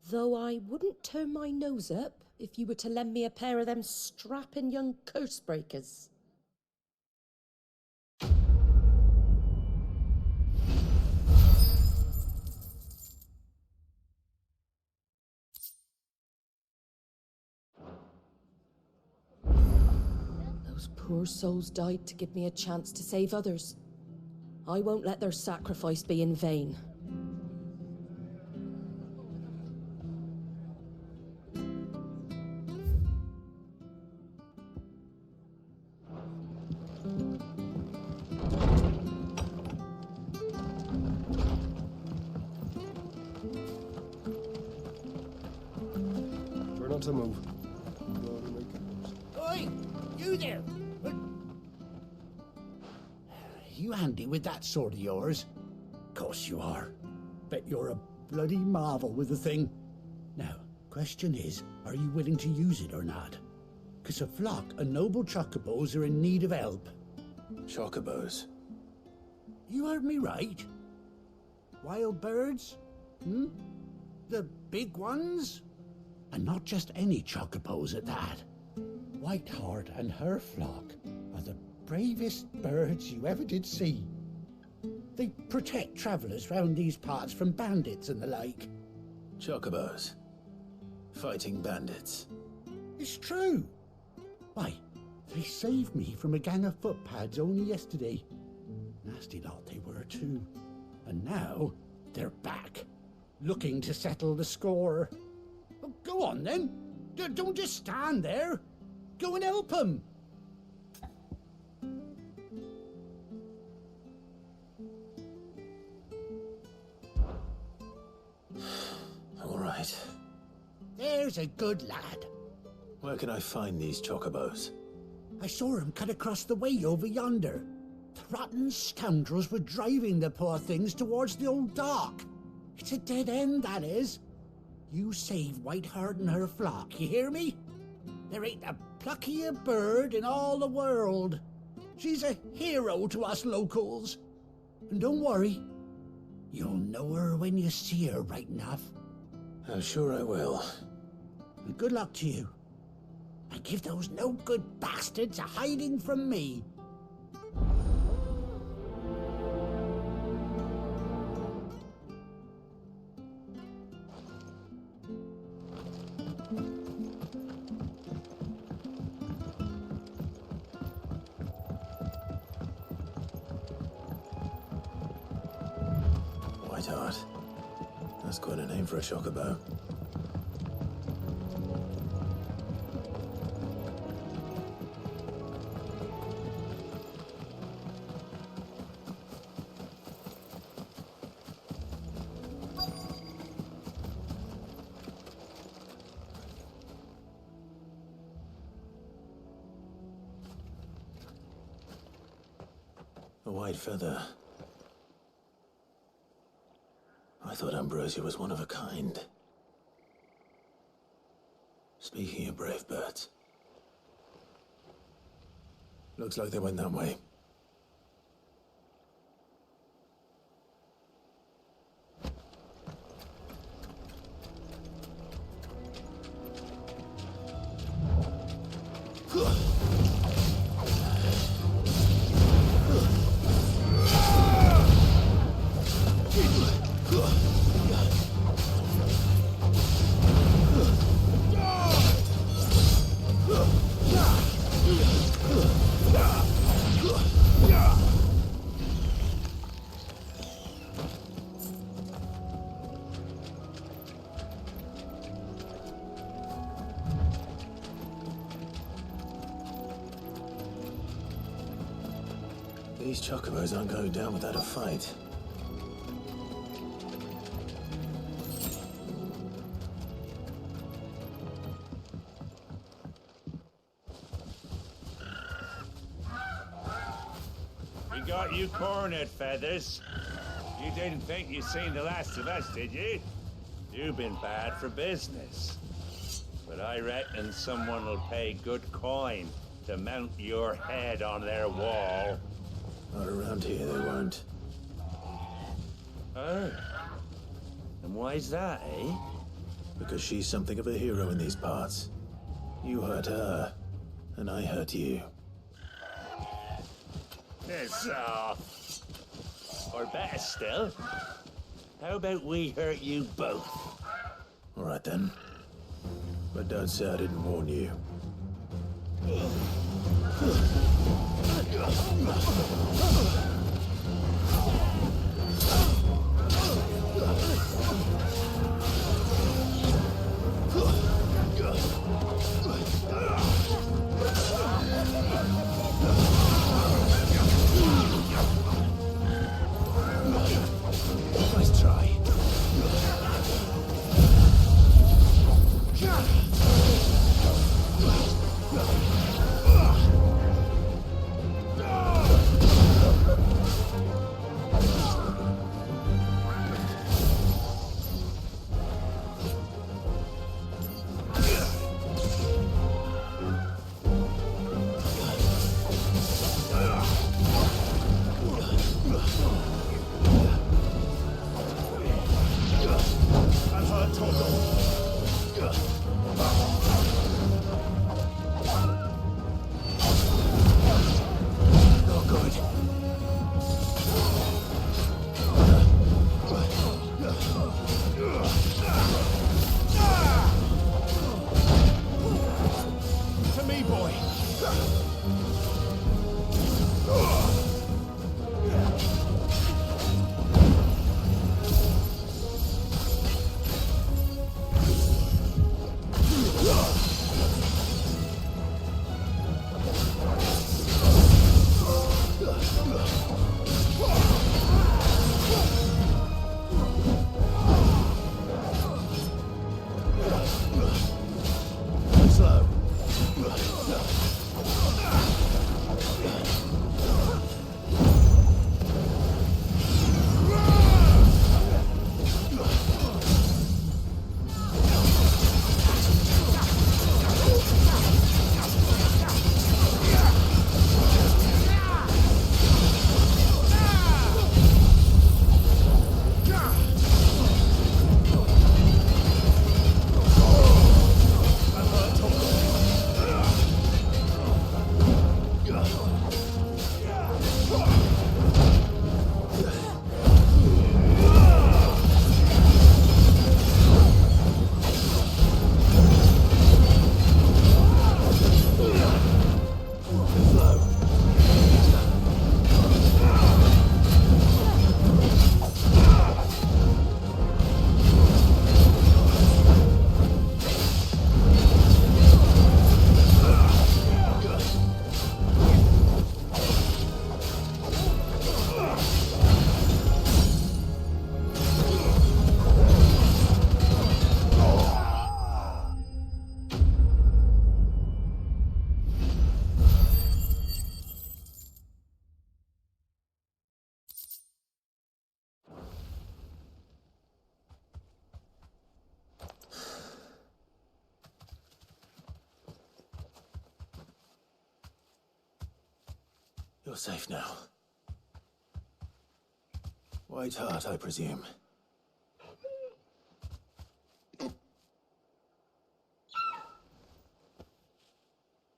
Though I wouldn't turn my nose up if you were to lend me a pair of them strapping young curse breakers. Those poor souls died to give me a chance to save others. I won't let their sacrifice be in vain. Try not to move. Oi! You there! You handy with that sword of yours? Course you are. Bet you're a bloody marvel with the thing. Now, question is, are you willing to use it or not? 'Cause a flock of noble chocobos are in need of help. Chocobos? You heard me right. Wild birds? The big ones? And not just any chocobos at that. Whiteheart and her flock are the bravest birds you ever did see. They protect travellers round these parts from bandits and the like. Chocobos? Fighting bandits? It's true. Why, they saved me from a gang of footpads only yesterday. Nasty lot they were too. And now they're back, looking to settle the score. Well, go on then. Don't just stand there. Go and help them. All right. There's a good lad. Where can I find these chocobos? I saw him cut across the way over yonder. The rotten scoundrels were driving the poor things towards the old dock. It's a dead end, that is. You save Whiteheart and her flock, you hear me? There ain't a pluckier bird in all the world. She's a hero to us locals. And don't worry, you'll know her when you see her right enough. I'm sure I will. And good luck to you. And give those no-good bastards a hiding from me. Sweetheart. That's quite a name for a chocobo. A white feather. I thought Ambrosia was one of a kind. Speaking of brave birds, looks like they went that way. These chocobos aren't going down without a fight. We got you cornered, Feathers. You didn't think you'd seen the last of us, did you? You've been bad for business. But I reckon someone will pay good coin to mount your head on their wall. Not around here, they won't. Oh. And why's that, eh? Because she's something of a hero in these parts. You hurt her, and I hurt you. Piss off. Or better still, how about we hurt you both? All right then. But don't say I didn't warn you. Nice try. You're safe now. White Hart, I presume. Do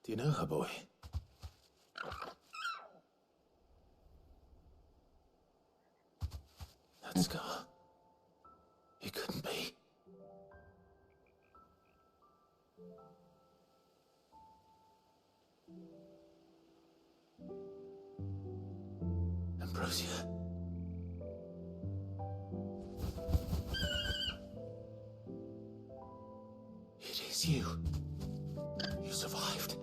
you know her, boy? That scar. It couldn't be. Ambrosia. It is you. You survived.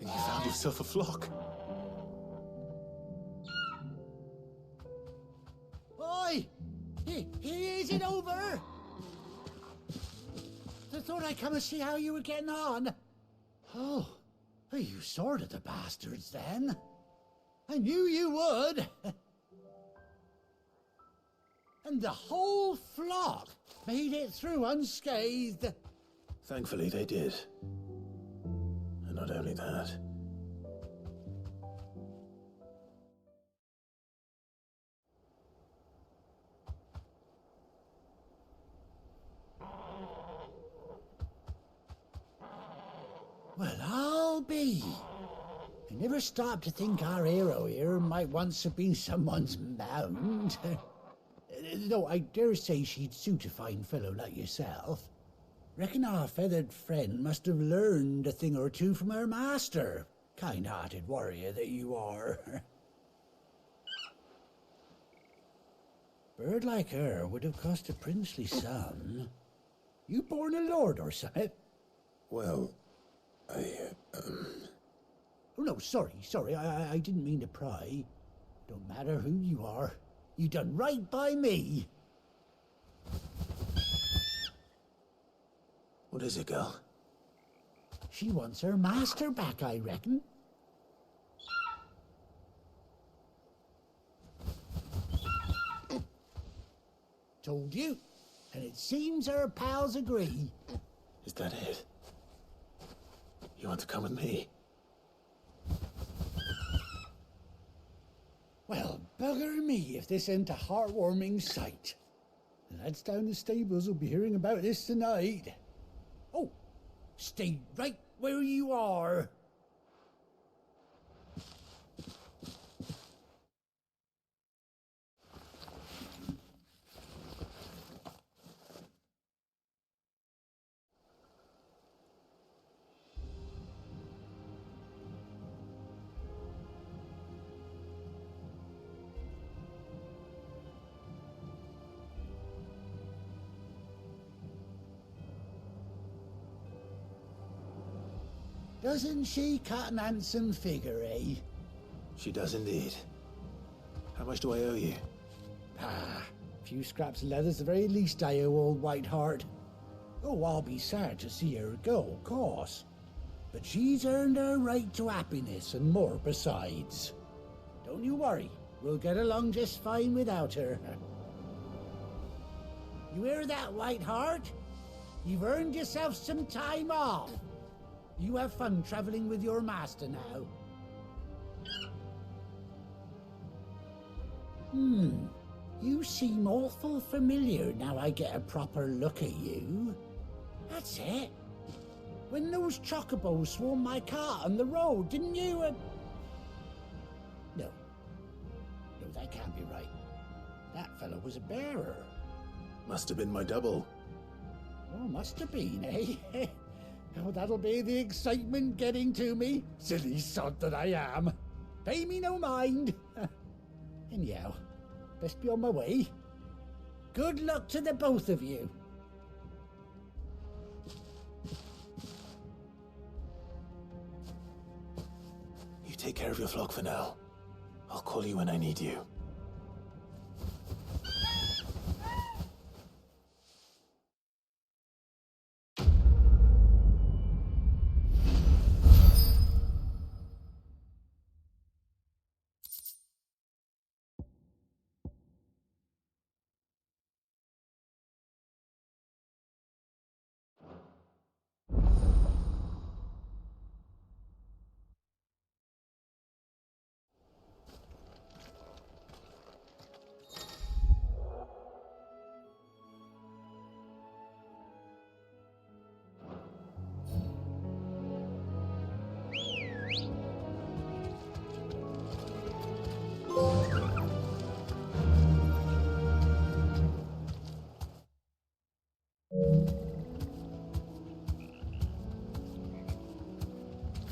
And you found yourself a flock. Oi! Is it over? I thought I'd come and see how you were getting on. Oh, you sorted the bastards then. I knew you would. And the whole flock made it through unscathed. Thankfully, they did. And not only that. Well, I'll be. I never stopped to think our hero here might once have been someone's mount. Though I dare say she'd suit a fine fellow like yourself. Reckon our feathered friend must have learned a thing or two from her master. Kind-hearted warrior that you are. Bird like her would have cost a princely sum. You born a lord or something? Well, Oh, no, sorry, I didn't mean to pry. Don't matter who you are. You done right by me. What is it, girl? She wants her master back, I reckon. Told you. And it seems her pals agree. Is that it? You want to come with me? Well, bugger me if this ain't a heartwarming sight. The lads down the stables will be hearing about this tonight. Oh, stay right where you are. Doesn't she cut an handsome figure, eh? She does indeed. How much do I owe you? Ah, a few scraps of leather's the very least I owe old White Hart. Oh, I'll be sad to see her go, of course. But she's earned her right to happiness and more besides. Don't you worry, we'll get along just fine without her. You hear that, White Hart? You've earned yourself some time off. You have fun traveling with your master now. You seem awful familiar now I get a proper look at you. That's it. When those chocobos swarmed my cart on the road, didn't you? No, that can't be right. That fellow was a bearer. Must have been my double. Oh, must have been, eh? Oh, that'll be the excitement getting to me. Silly sod that I am. Pay me no mind. Anyhow, best be on my way. Good luck to the both of you. You take care of your flock for now. I'll call you when I need you.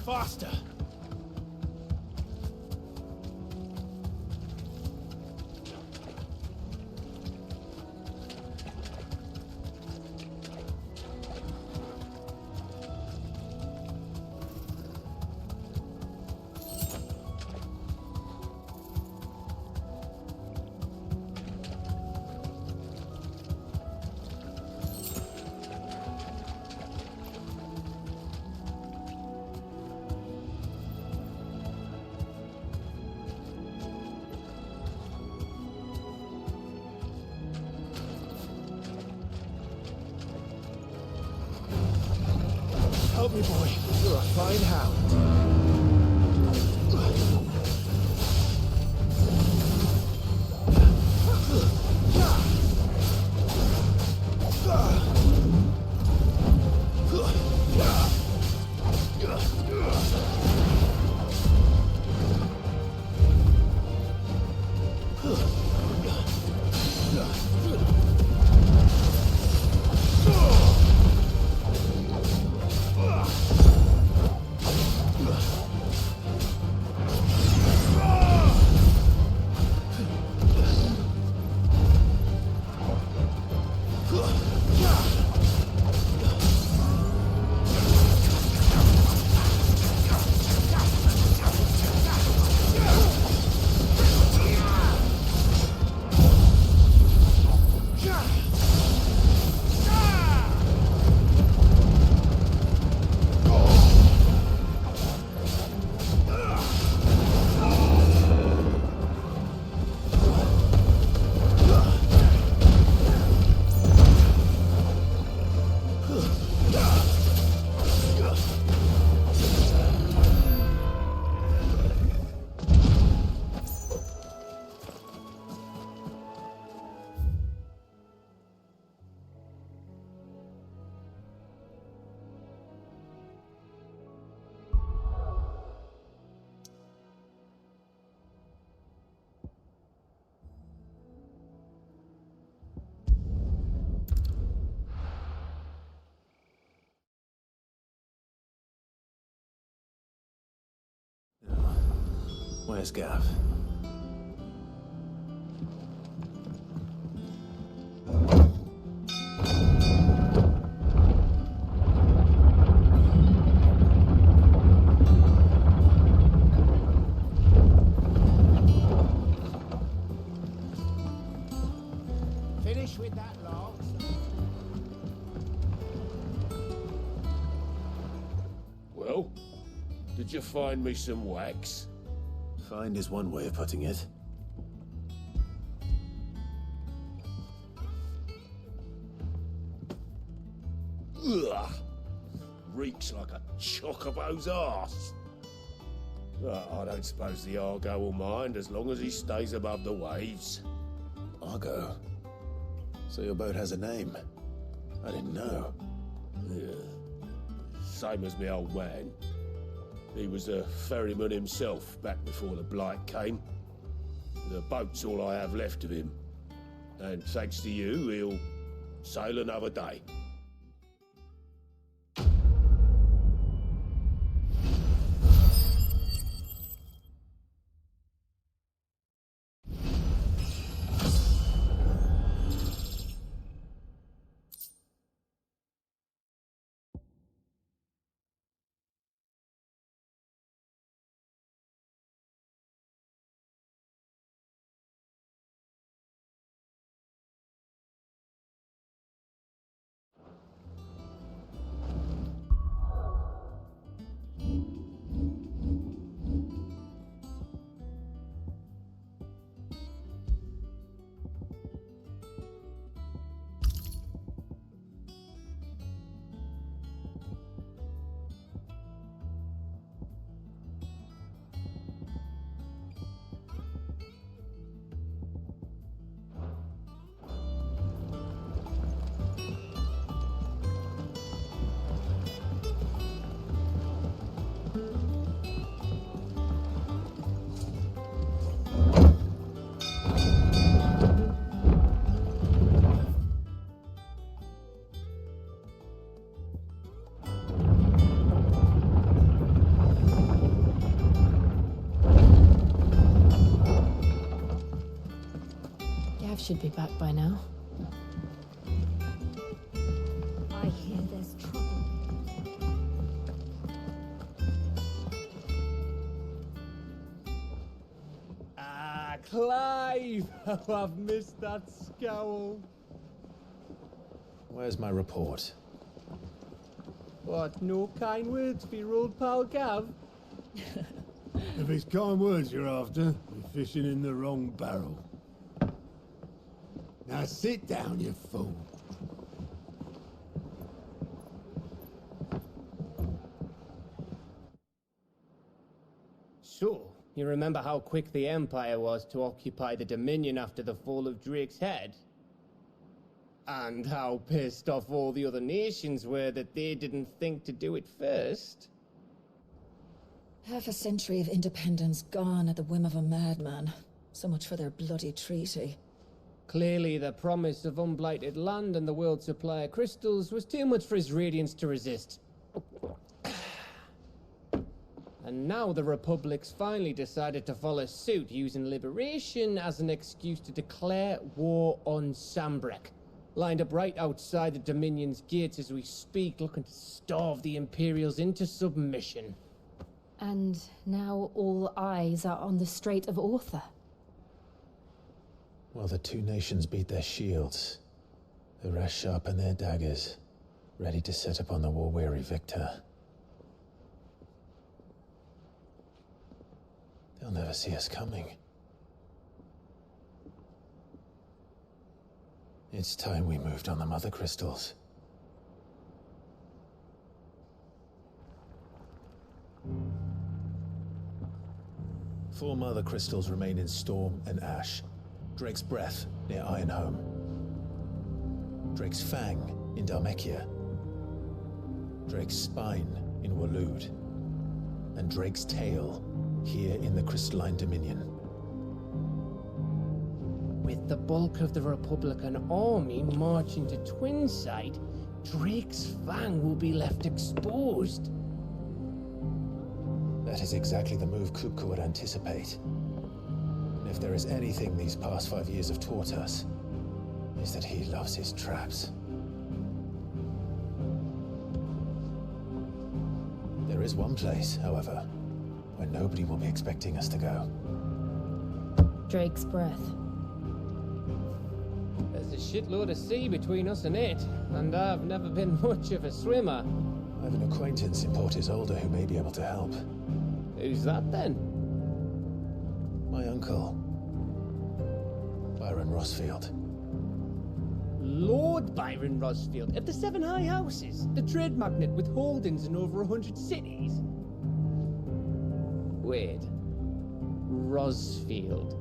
Faster! Help me, boy. You're a fine hound. Where's Gav? Finish with that lot. Well, did you find me some wax? Find is one way of putting it. Ugh! Reeks like a chocobo's arse. I don't suppose the Argo will mind as long as he stays above the waves. Argo? So your boat has a name? I didn't know. Yeah. Same as my old man. He was a ferryman himself back before the Blight came. The boat's all I have left of him. And thanks to you, he'll sail another day. should be back by now. I hear there's trouble. Ah, Clive! Oh, I've missed that scowl. Where's my report? What, no kind words for your old pal Gav? If it's kind words you're after, you're fishing in the wrong barrel. Now sit down, you fool. So, you remember how quick the Empire was to occupy the Dominion after the fall of Drake's head? And how pissed off all the other nations were that they didn't think to do it first? Half a century of independence gone at the whim of a madman. So much for their bloody treaty. Clearly, the promise of unblighted land and the world's supply of crystals was too much for his radiance to resist. And now the Republic's finally decided to follow suit, using liberation as an excuse to declare war on Sambrek. Lined up right outside the Dominion's gates as we speak, looking to starve the Imperials into submission. And now all eyes are on the Strait of Author. Well, the two nations beat their shields. The rest sharpen their daggers, ready to set upon the war-weary victor. They'll never see us coming. It's time we moved on the Mother Crystals. Four Mother Crystals remain in Storm and Ash. Drake's Breath near Ironhome. Drake's Fang in Dhalmekia. Drake's Spine in Waloed. And Drake's Tail here in the Crystalline Dominion. With the bulk of the Republican army marching to Twinside, Drake's Fang will be left exposed. That is exactly the move Kupka would anticipate. And if there is anything these past 5 years have taught us, is that he loves his traps. There is one place, however, where nobody will be expecting us to go. Drake's Breath. There's a shitload of sea between us and it, and I've never been much of a swimmer. I have an acquaintance in Port Isolde who may be able to help. Who's that then? My uncle, Byron Rosfield. Lord Byron Rosfield of the Seven High Houses, the trade magnate with holdings in over 100 cities. Wait, Rosfield.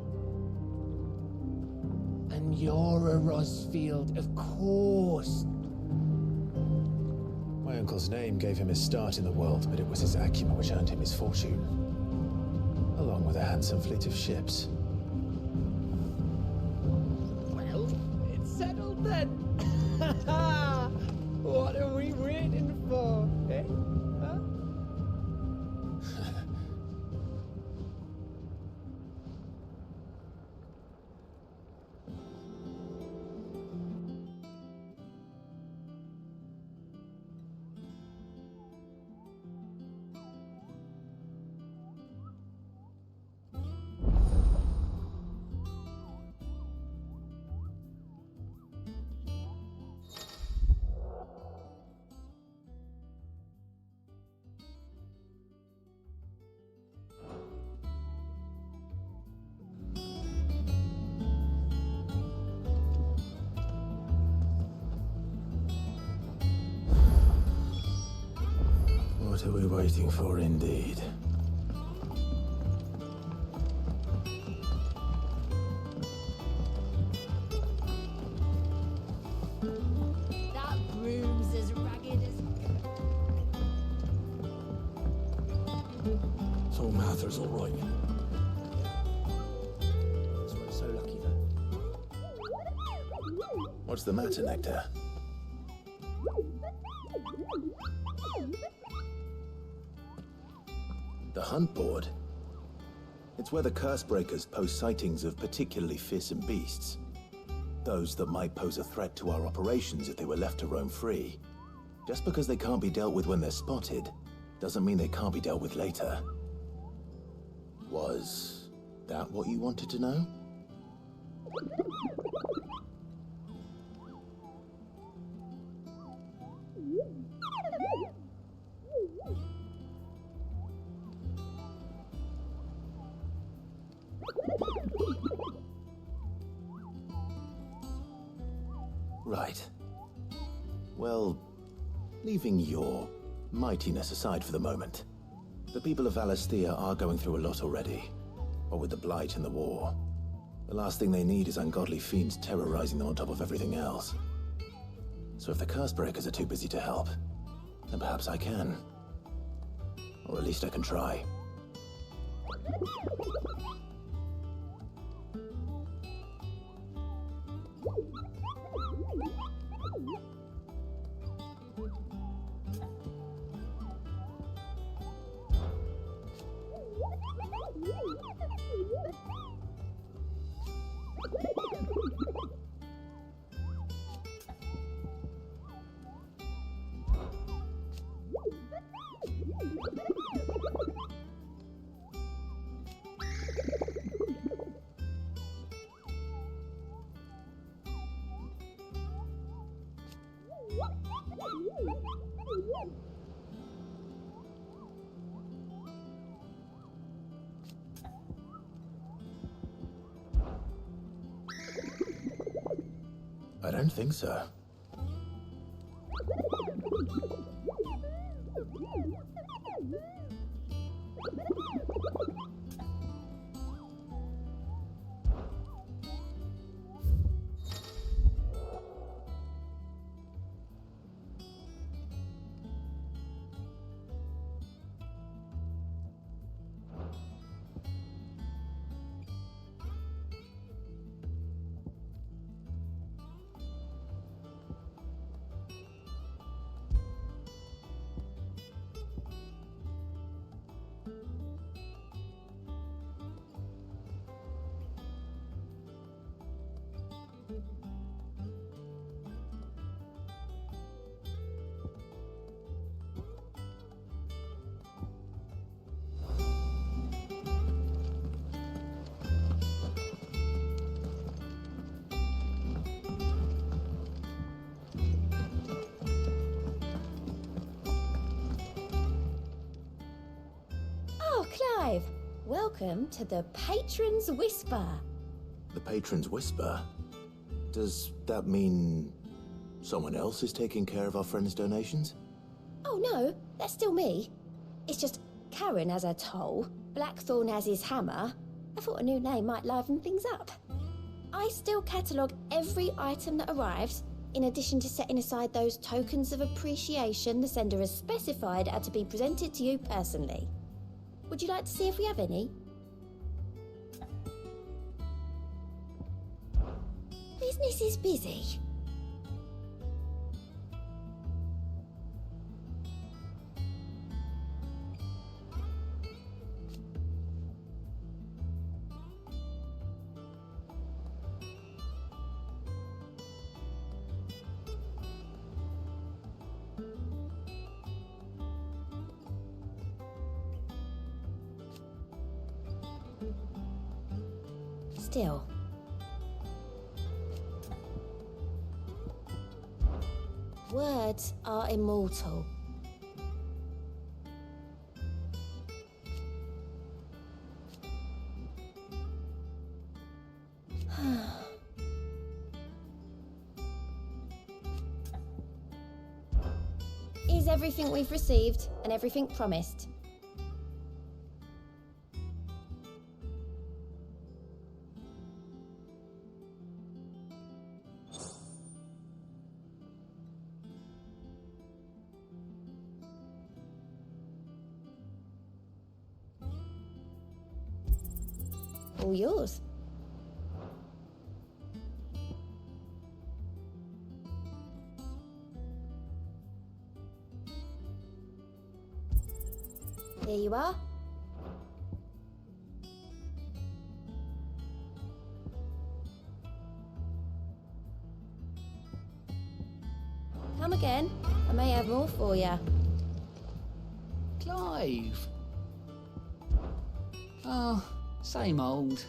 And you're a Rosfield, of course. My uncle's name gave him his start in the world, but it was his acumen which earned him his fortune, along with a handsome fleet of ships. Well, it's settled then. What are we waiting for, eh? Huh? What are we waiting for, indeed? That broom's as ragged as... So Mather's all right. That's why I'm so lucky, though. What's the matter, Nectar? The Hunt Board? It's where the Cursebreakers post sightings of particularly fearsome beasts. Those that might pose a threat to our operations if they were left to roam free. Just because they can't be dealt with when they're spotted, doesn't mean they can't be dealt with later. Was that what you wanted to know? Right. Well, leaving your mightiness aside for the moment, the people of Valisthea are going through a lot already. What with the Blight and the war. The last thing they need is ungodly fiends terrorizing them on top of everything else. So if the Curse-breakers are too busy to help, then perhaps I can. Or at least I can try. I don't think so. Clive, welcome to the Patron's Whisper. The Patron's Whisper? Does that mean someone else is taking care of our friend's donations? Oh no, that's still me. It's just Karen has her toll, Blackthorn has his hammer. I thought a new name might liven things up. I still catalogue every item that arrives, in addition to setting aside those tokens of appreciation the sender has specified are to be presented to you personally. Would you like to see if we have any? Business is busy. Still. Words are immortal. Is everything we've received and everything promised? All yours. Here you are. again. I may have more for you. Clive. Oh, same old.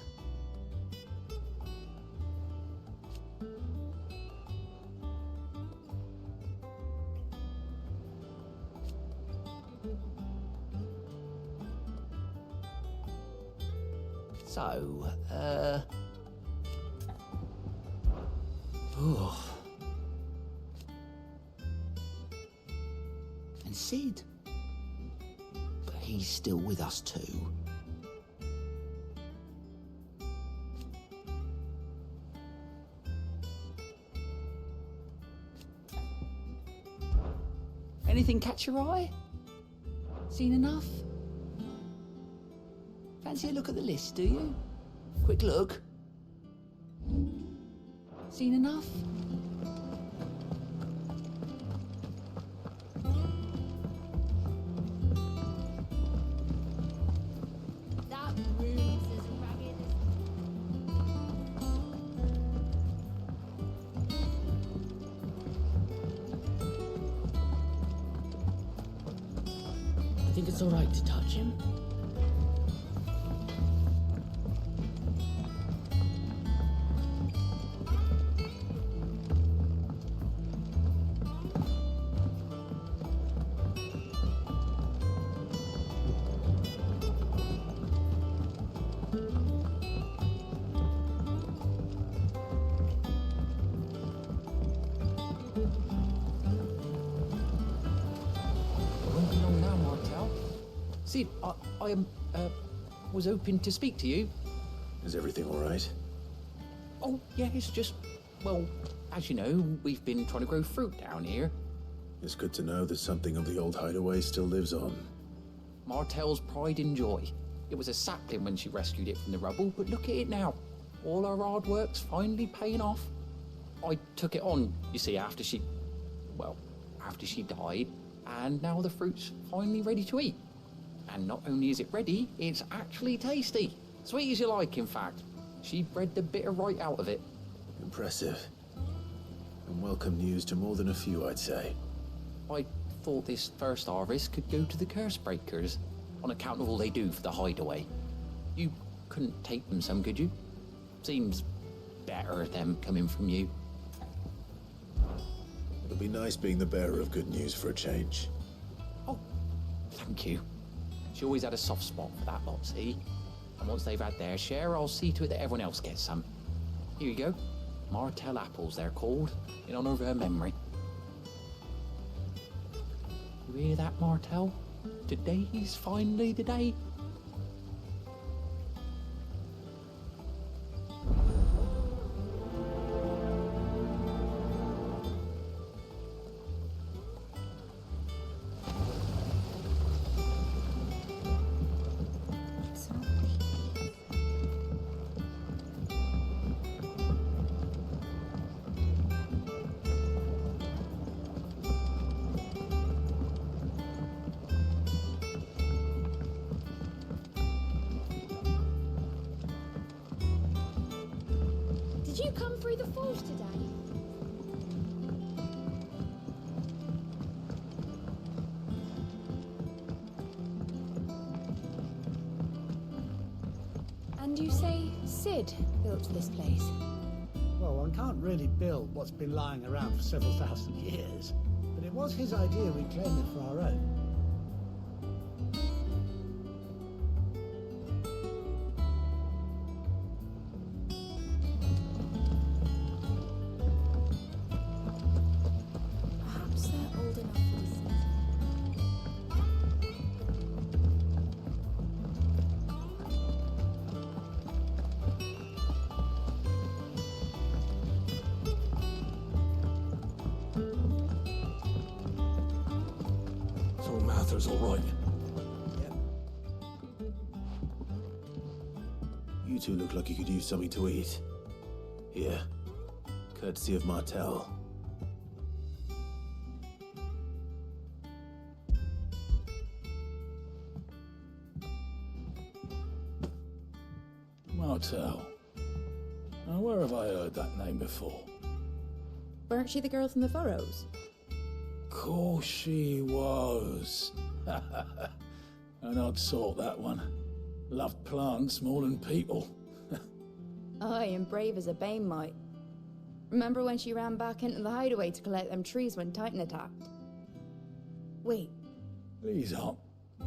So, oh. And Sid? But he's still with us too. Anything catch your eye? Seen enough? Fancy a look at the list, do you? Quick look. Seen enough? That room's as ragged I think it's all right to touch him. Sid, I was hoping to speak to you. Is everything all right? Oh, yeah, it's just, well, as you know, we've been trying to grow fruit down here. It's good to know that something of the old hideaway still lives on. Martel's pride and joy. It was a sapling when she rescued it from the rubble, but look at it now. All our hard work's finally paying off. I took it on, you see, after she died, and now the fruit's finally ready to eat. And not only is it ready, it's actually tasty. Sweet as you like, in fact. She bred the bitter right out of it. Impressive. And welcome news to more than a few, I'd say. I thought this first harvest could go to the curse breakers, on account of all they do for the hideaway. You couldn't take them some, could you? Seems better them coming from you. It'll be nice being the bearer of good news for a change. Oh, thank you. She always had a soft spot for that lot, see? And once they've had their share, I'll see to it that everyone else gets some. Here you go. Martel apples, they're called, in honor of her memory. You hear that, Martel? Today's finally the day. Did you come through the forge today? And you say Sid built this place? Well, one can't really build what's been lying around for several thousand years, but it was his idea we claim it for our own. Perhaps they're old enough for this season. So Mather's all right. You two look like you could use something to eat. Here, courtesy of Martel. Martel. Now, where have I heard that name before? Weren't she the girl from the Furrows? course she was. An odd sort, that one. Loved plants more than people. Aye, and brave as a bane might. Remember when she ran back into the hideaway to collect them trees when Titan attacked? Wait. These aren't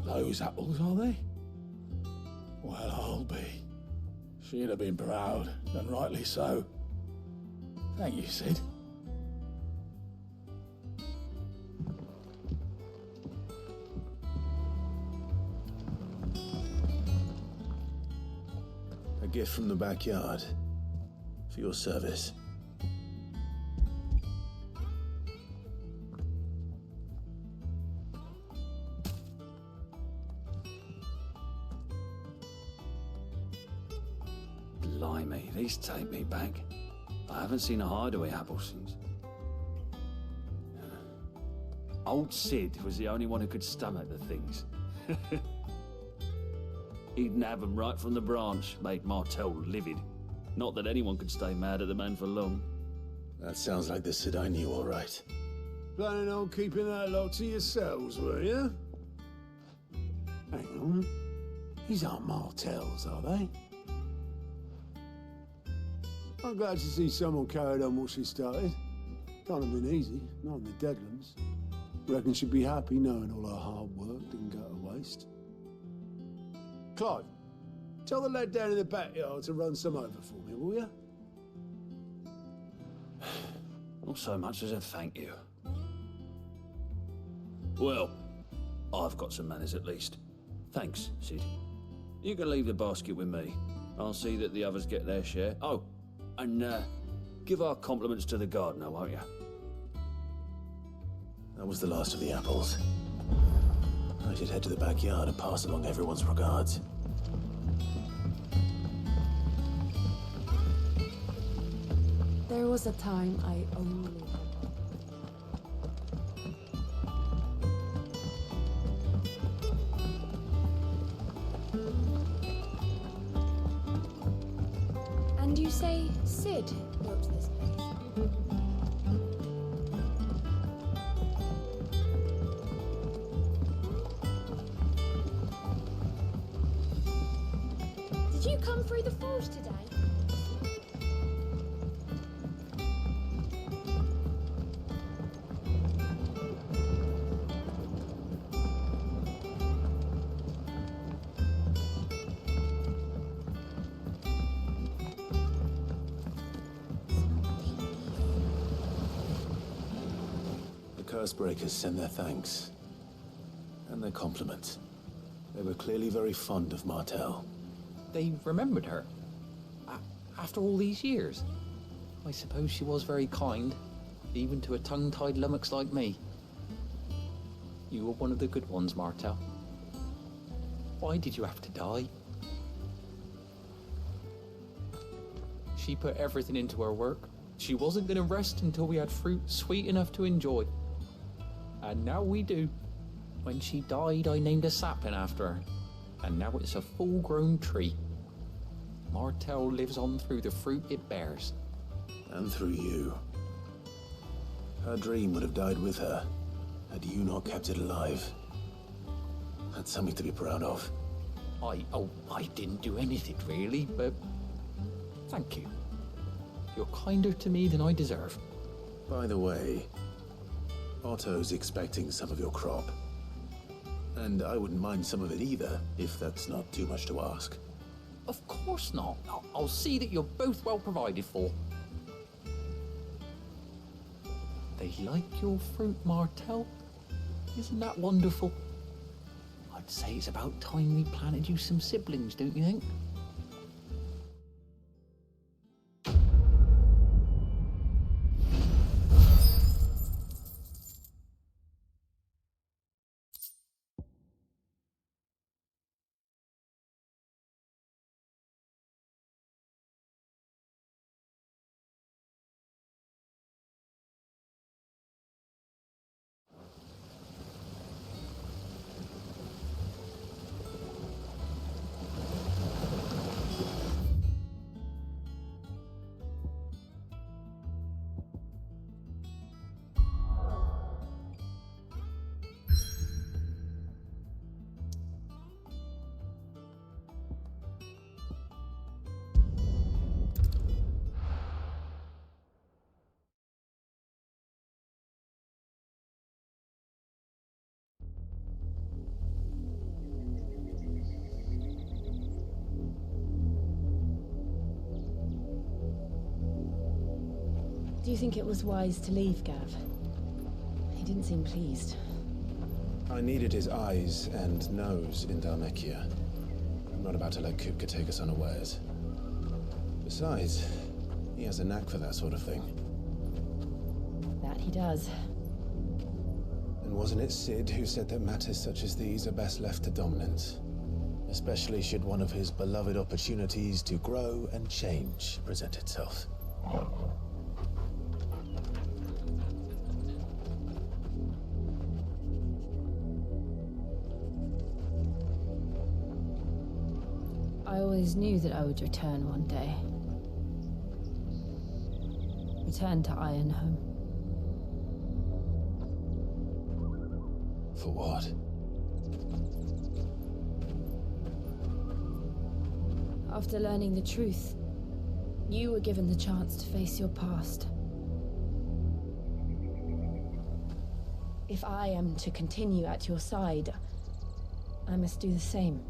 those apples, are they? Well, I'll be. She'd have been proud, and rightly so. Thank you, Sid. A gift from the backyard. For your service. Blimey, these take me back. I haven't seen a hideaway apple since. Old Sid was the only one who could stomach the things. He'd nab 'em right from the branch, made Martell livid. Not that anyone could stay mad at the man for long. That sounds like the Sid I knew, all right. Planning on keeping that lot to yourselves, were you? Hang on. These aren't Martells, are they? I'm glad to see someone carried on what she started. Can't have been easy, not in the Deadlands. Reckon she'd be happy knowing all her hard work didn't go to waste. Clive, tell the lad down in the backyard to run some over for me, will you? Not so much as a thank you. Well, I've got some manners at least. Thanks, Sid. You can leave the basket with me. I'll see that the others get their share. Oh, and give our compliments to the gardener, won't you? That was the last of the apples. I should head to the backyard and pass along everyone's regards. There was a time I only... And you say Sid built this place? Did you come through the forge today? Cursebreakers send their thanks. And their compliments. They were clearly very fond of Martell. They remembered her. After all these years. I suppose she was very kind, even to a tongue-tied lummox like me. You were one of the good ones, Martell. Why did you have to die? She put everything into her work. She wasn't going to rest until we had fruit sweet enough to enjoy. And now we do. When she died, I named a sapling after her. And now it's a full-grown tree. Martell lives on through the fruit it bears. And through you. Her dream would have died with her, had you not kept it alive. That's something to be proud of. I didn't do anything really, but thank you. You're kinder to me than I deserve. By the way, Otto's expecting some of your crop. And I wouldn't mind some of it either, if that's not too much to ask. Of course not. I'll see that you're both well provided for. They like your fruit, Martell. Isn't that wonderful? I'd say it's about time we planted you some siblings, don't you think? Do you think it was wise to leave, Gav? He didn't seem pleased. I needed his eyes and nose in Dhalmekia. I'm not about to let Kupka take us unawares. Besides, he has a knack for that sort of thing. That he does. And wasn't it Sid who said that matters such as these are best left to dominance? Especially should one of his beloved opportunities to grow and change present itself. I always knew that I would return one day. Return to Ironhome. For what? After learning the truth, you were given the chance to face your past. If I am to continue at your side, I must do the same.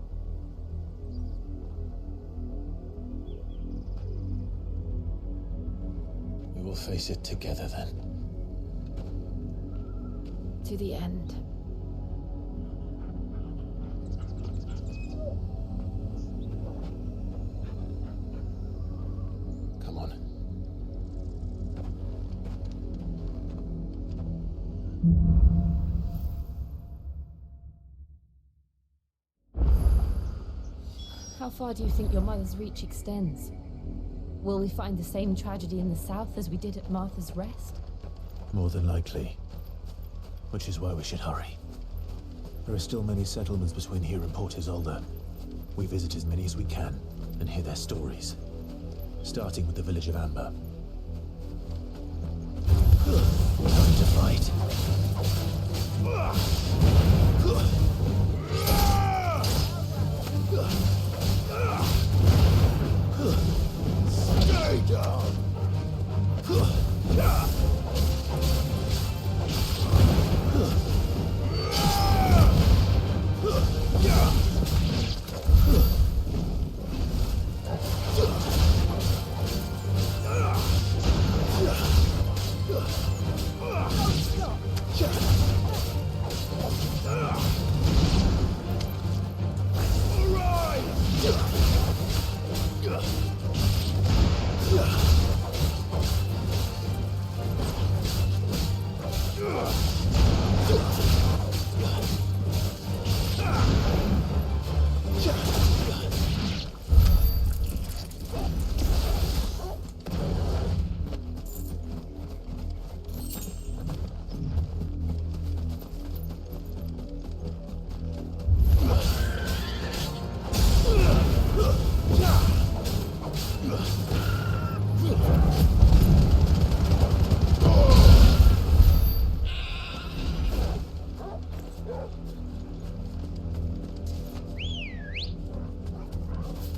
We will face it together then. To the end. Come on. How far do you think your mother's reach extends? Will we find the same tragedy in the south as we did at Martha's Rest? More than likely. Which is why we should hurry. There are still many settlements between here and Port Isolde. We visit as many as we can and hear their stories. Starting with the village of Amber. Time to fight. Stay down!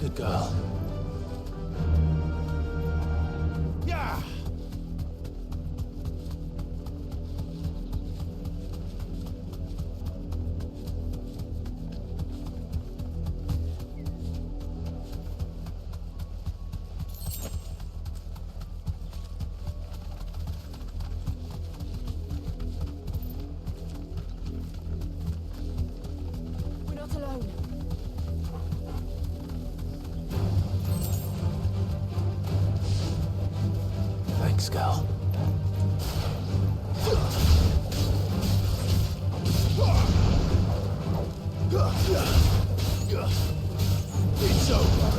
Good girl. Yeah! We're not alone. Thanks, girl. It's over.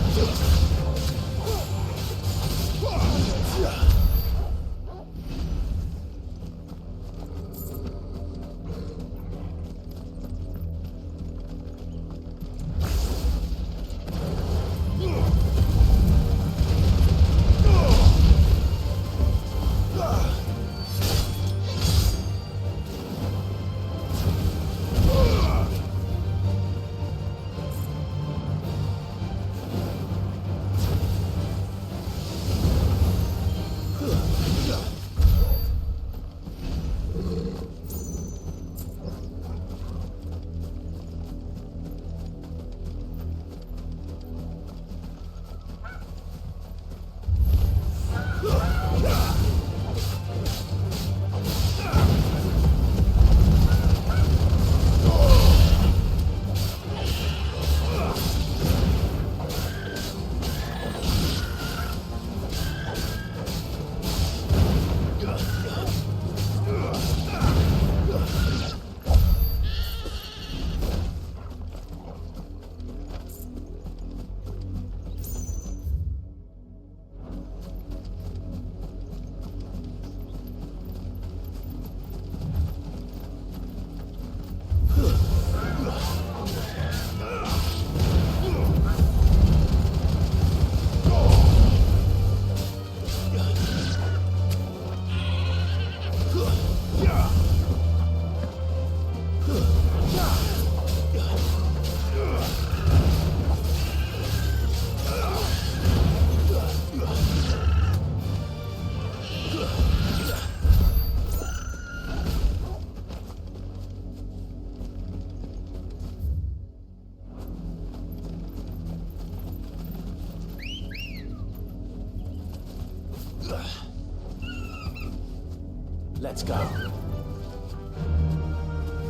Let's go.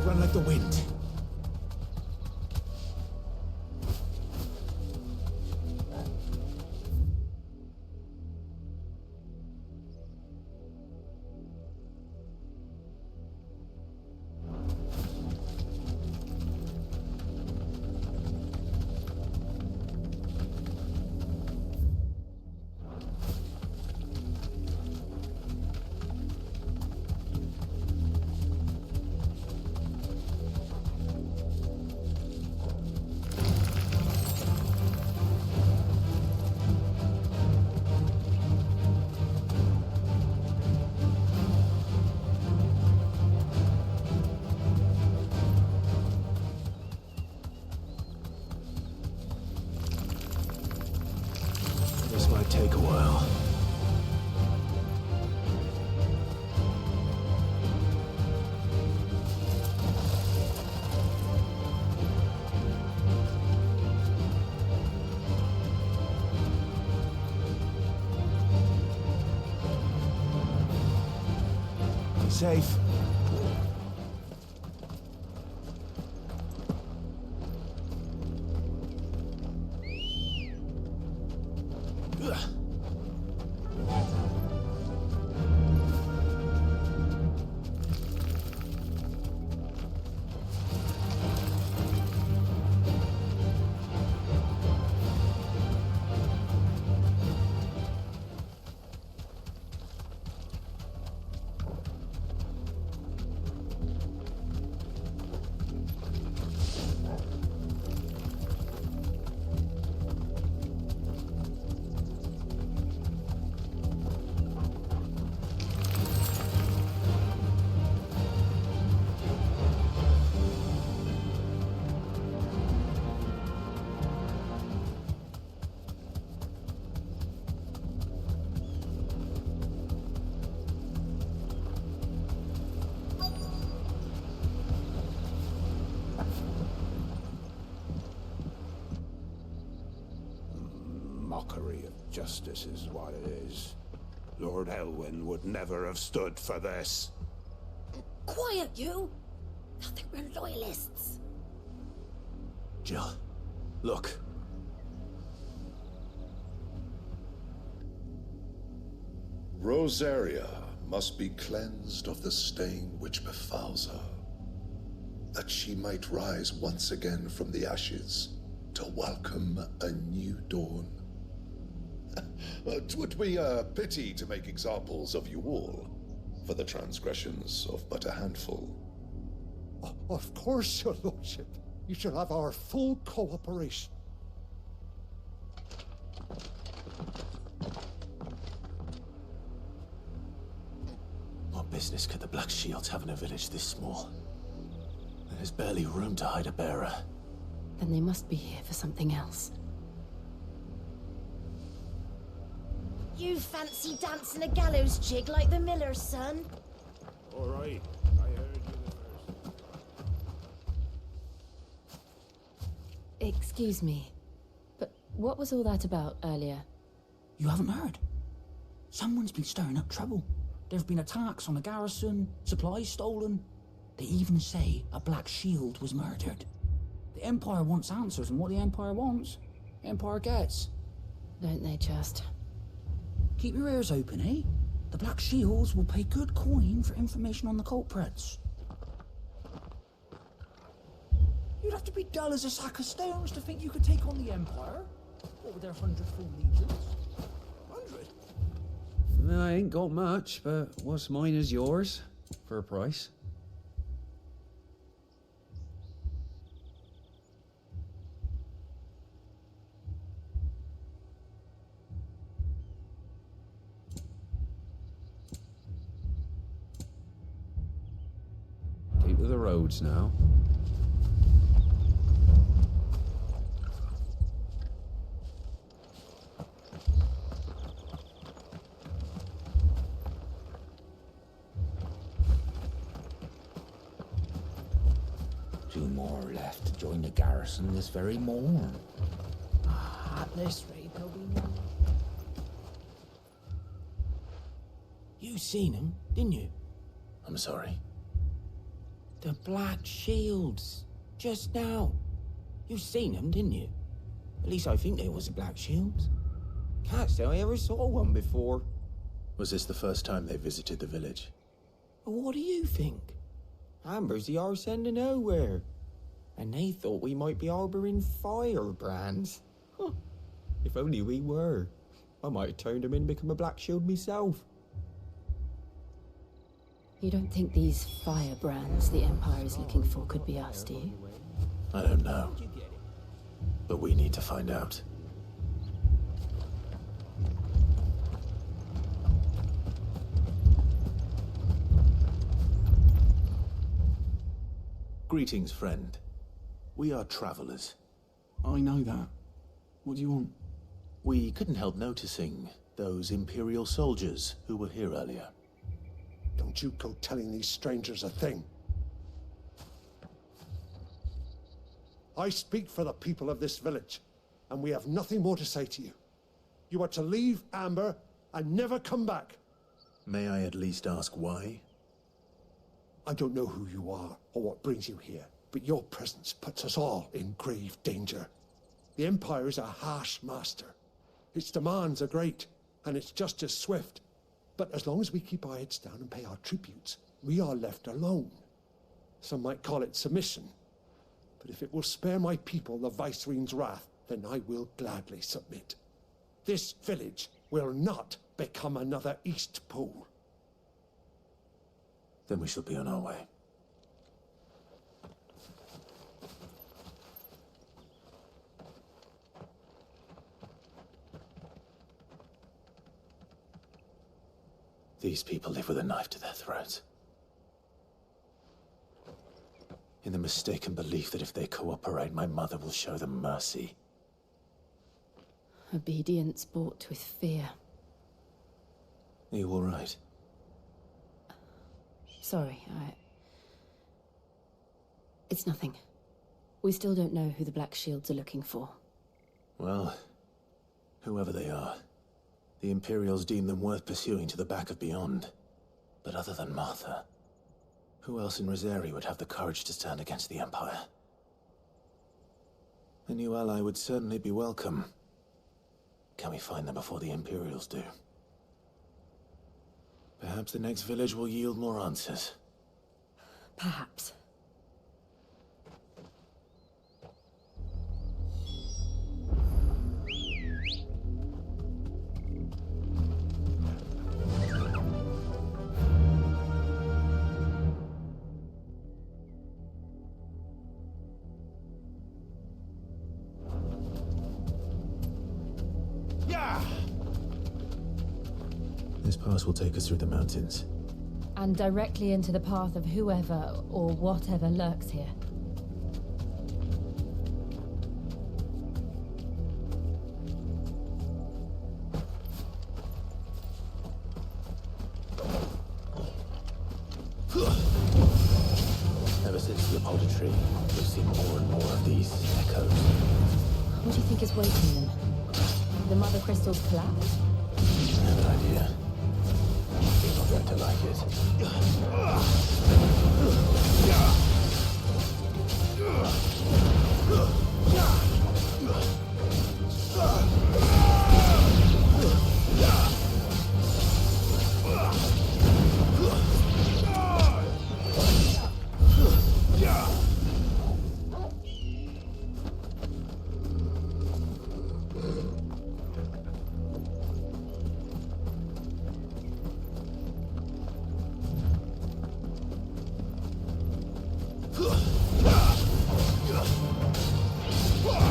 Run like the wind. This might take a while. Be safe. Mockery of justice is what it is. Lord Elwyn would never have stood for this. Quiet, you! I think we're loyalists. Jill, look. Rosaria must be cleansed of the stain which befouls her, that she might rise once again from the ashes to welcome a new dawn. 'Twould be a pity to make examples of you all for the transgressions of but a handful. Of course, your lordship. You shall have our full cooperation. What business could the Black Shields have in a village this small? There's barely room to hide a bearer. Then they must be here for something else. You fancy dancing a gallows jig like the miller's son? All right, I heard you the first. Excuse me, but what was all that about earlier? You haven't heard? Someone's been stirring up trouble. There have been attacks on the garrison, supplies stolen. They even say a Black Shield was murdered. The Empire wants answers, and what the Empire wants, the Empire gets. Don't they just? Keep your ears open, eh? The Black Shields will pay good coin for information on the culprits. You'd have to be dull as a sack of stones to think you could take on the Empire. What with their 100 full legions? 100? I ain't got much, but what's mine is yours, for a price. Keep to the roads now. Two more left to join the garrison this very morn. At this rate, there'll be more. You seen him, didn't you? I'm sorry. The Black Shields. Just now. You seen them, didn't you? At least I think they was the Black Shields. Can't say I ever saw one before. Was this the first time they visited the village? What do you think? Amber's the arse end of nowhere. And they thought we might be harboring firebrands. Huh. If only we were. I might have turned them in and become a Black Shield myself. You don't think these firebrands the Empire is looking for could be us, do you? I don't know. But we need to find out. Greetings, friend. We are travelers. I know that. What do you want? We couldn't help noticing those Imperial soldiers who were here earlier. Don't you go telling these strangers a thing. I speak for the people of this village, and we have nothing more to say to you. You are to leave Amber and never come back. May I at least ask why? I don't know who you are or what brings you here, but your presence puts us all in grave danger. The Empire is a harsh master. Its demands are great, and its justice swift. But as long as we keep our heads down and pay our tributes, we are left alone. Some might call it submission. But if it will spare my people the Viceroy's wrath, then I will gladly submit. This village will not become another Eastpool. Then we shall be on our way. These people live with a knife to their throats. In the mistaken belief that if they cooperate, my mother will show them mercy. Obedience bought with fear. Are you all right? Sorry, It's nothing. We still don't know who the Black Shields are looking for. Well, whoever they are, the Imperials deem them worth pursuing to the back of beyond. But other than Martha, who else in Rosari would have the courage to stand against the Empire? A new ally would certainly be welcome. Can we find them before the Imperials do? Perhaps the next village will yield more answers. Perhaps. This pass will take us through the mountains. And directly into the path of whoever or whatever lurks here. Ever since the Apollo tree, we've seen more and more of these echoes. What do you think is waiting them? The Mother Crystal's collapse? I have an idea. You're not going to like it. Whoa!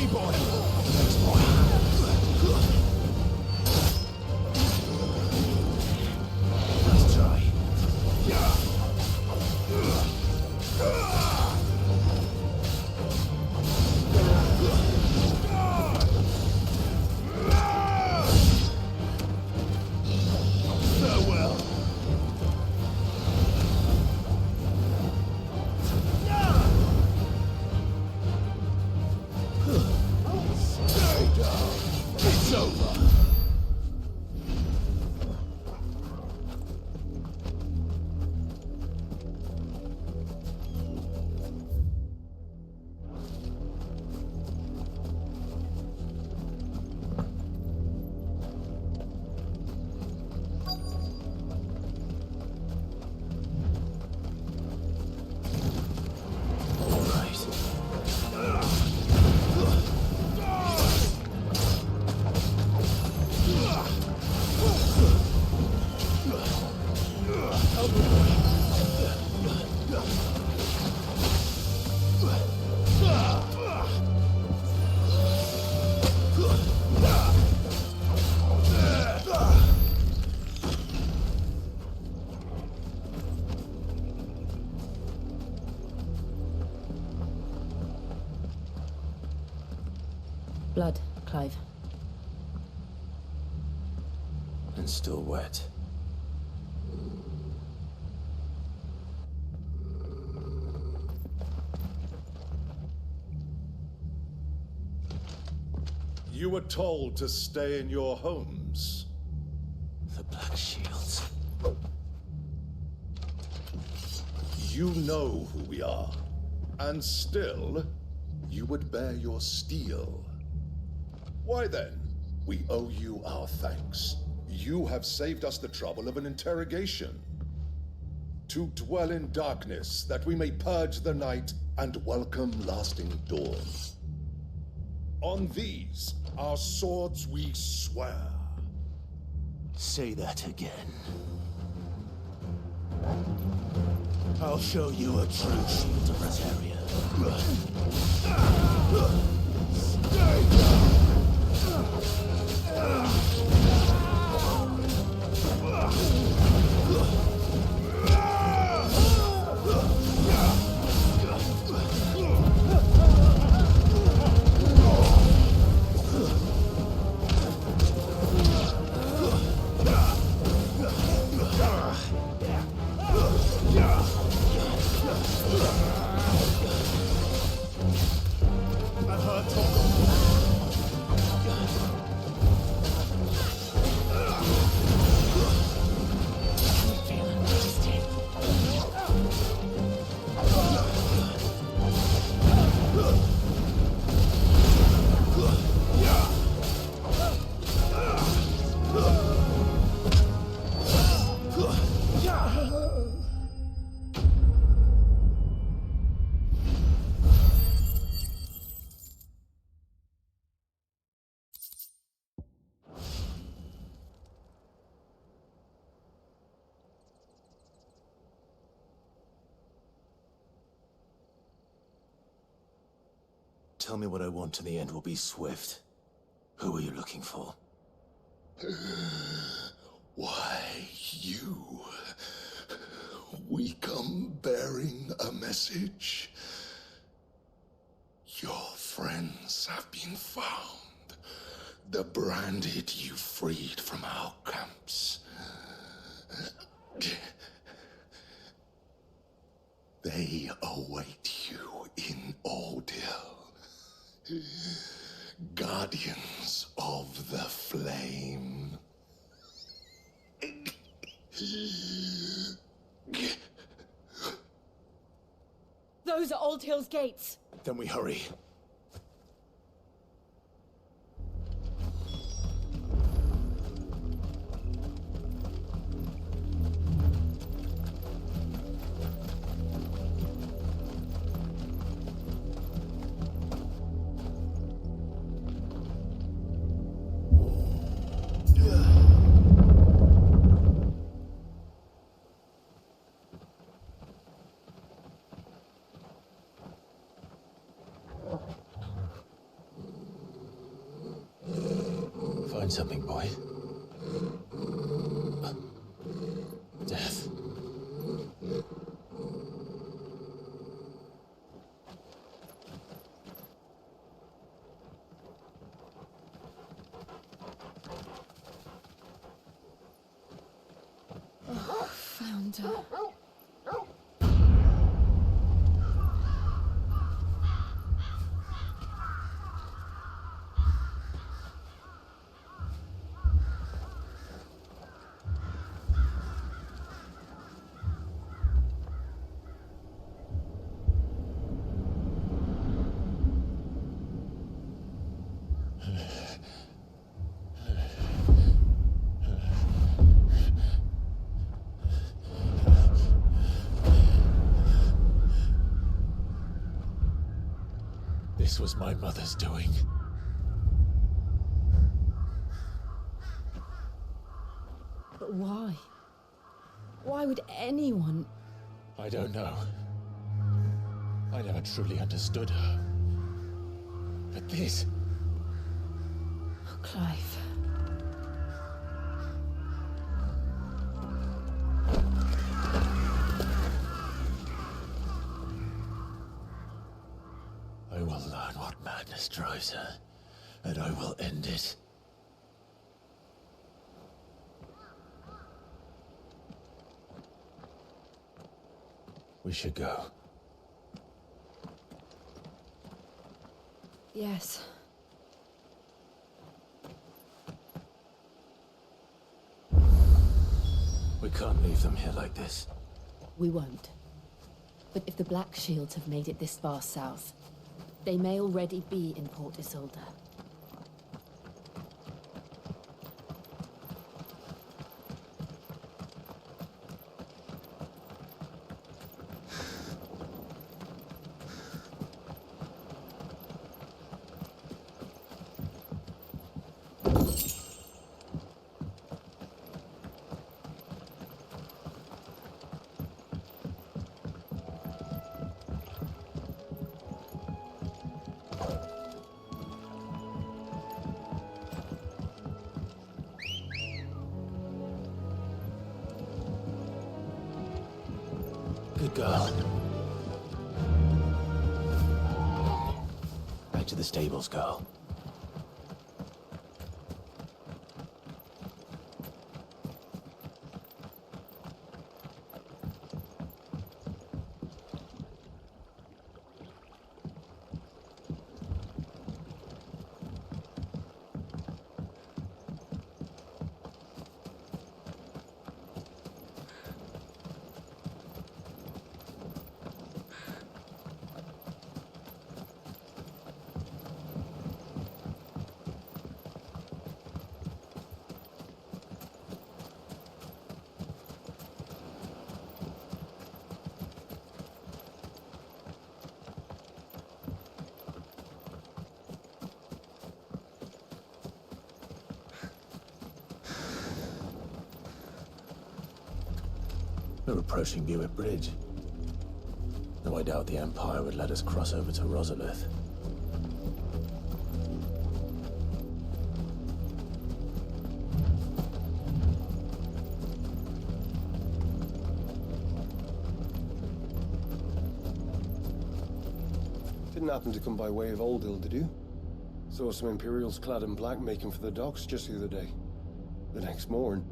Hey, boy! Nice try. Farewell. Stay down. It's over. Blood, Clive. And still wet. You were told to stay in your homes. The Black Shields. You know who we are. And still, you would bear your steel. Why then, we owe you our thanks. You have saved us the trouble of an interrogation. To dwell in darkness, that we may purge the night and welcome lasting dawn. On these, our swords we swear. Say that again. I'll show you a true shield of Rosaria. Stay down! Tell me what I want and the end will be swift. Who are you looking for? Why, you. We come bearing a message. Your friends have been found. The branded you freed from our camps. They await you in Ordil. Guardians of the Flame. Those are Old Hill's gates. Then we hurry. Find something, boy. Death. Oh, found her. This was my mother's doing. But why? Why would anyone... I don't know. I never truly understood her. But this... Oh, Clive. I will learn what madness drives her, and I will end it. We should go. Yes. We can't leave them here like this. We won't. But if the Black Shields have made it this far south, they may already be in Port Isolde. Good girl. Back to the stables, girl. We're approaching Buick Bridge. Though I doubt the Empire would let us cross over to Rosalith. Didn't happen to come by way of Oldhill, did you? Saw some Imperials clad in black making for the docks just the other day. The next morn,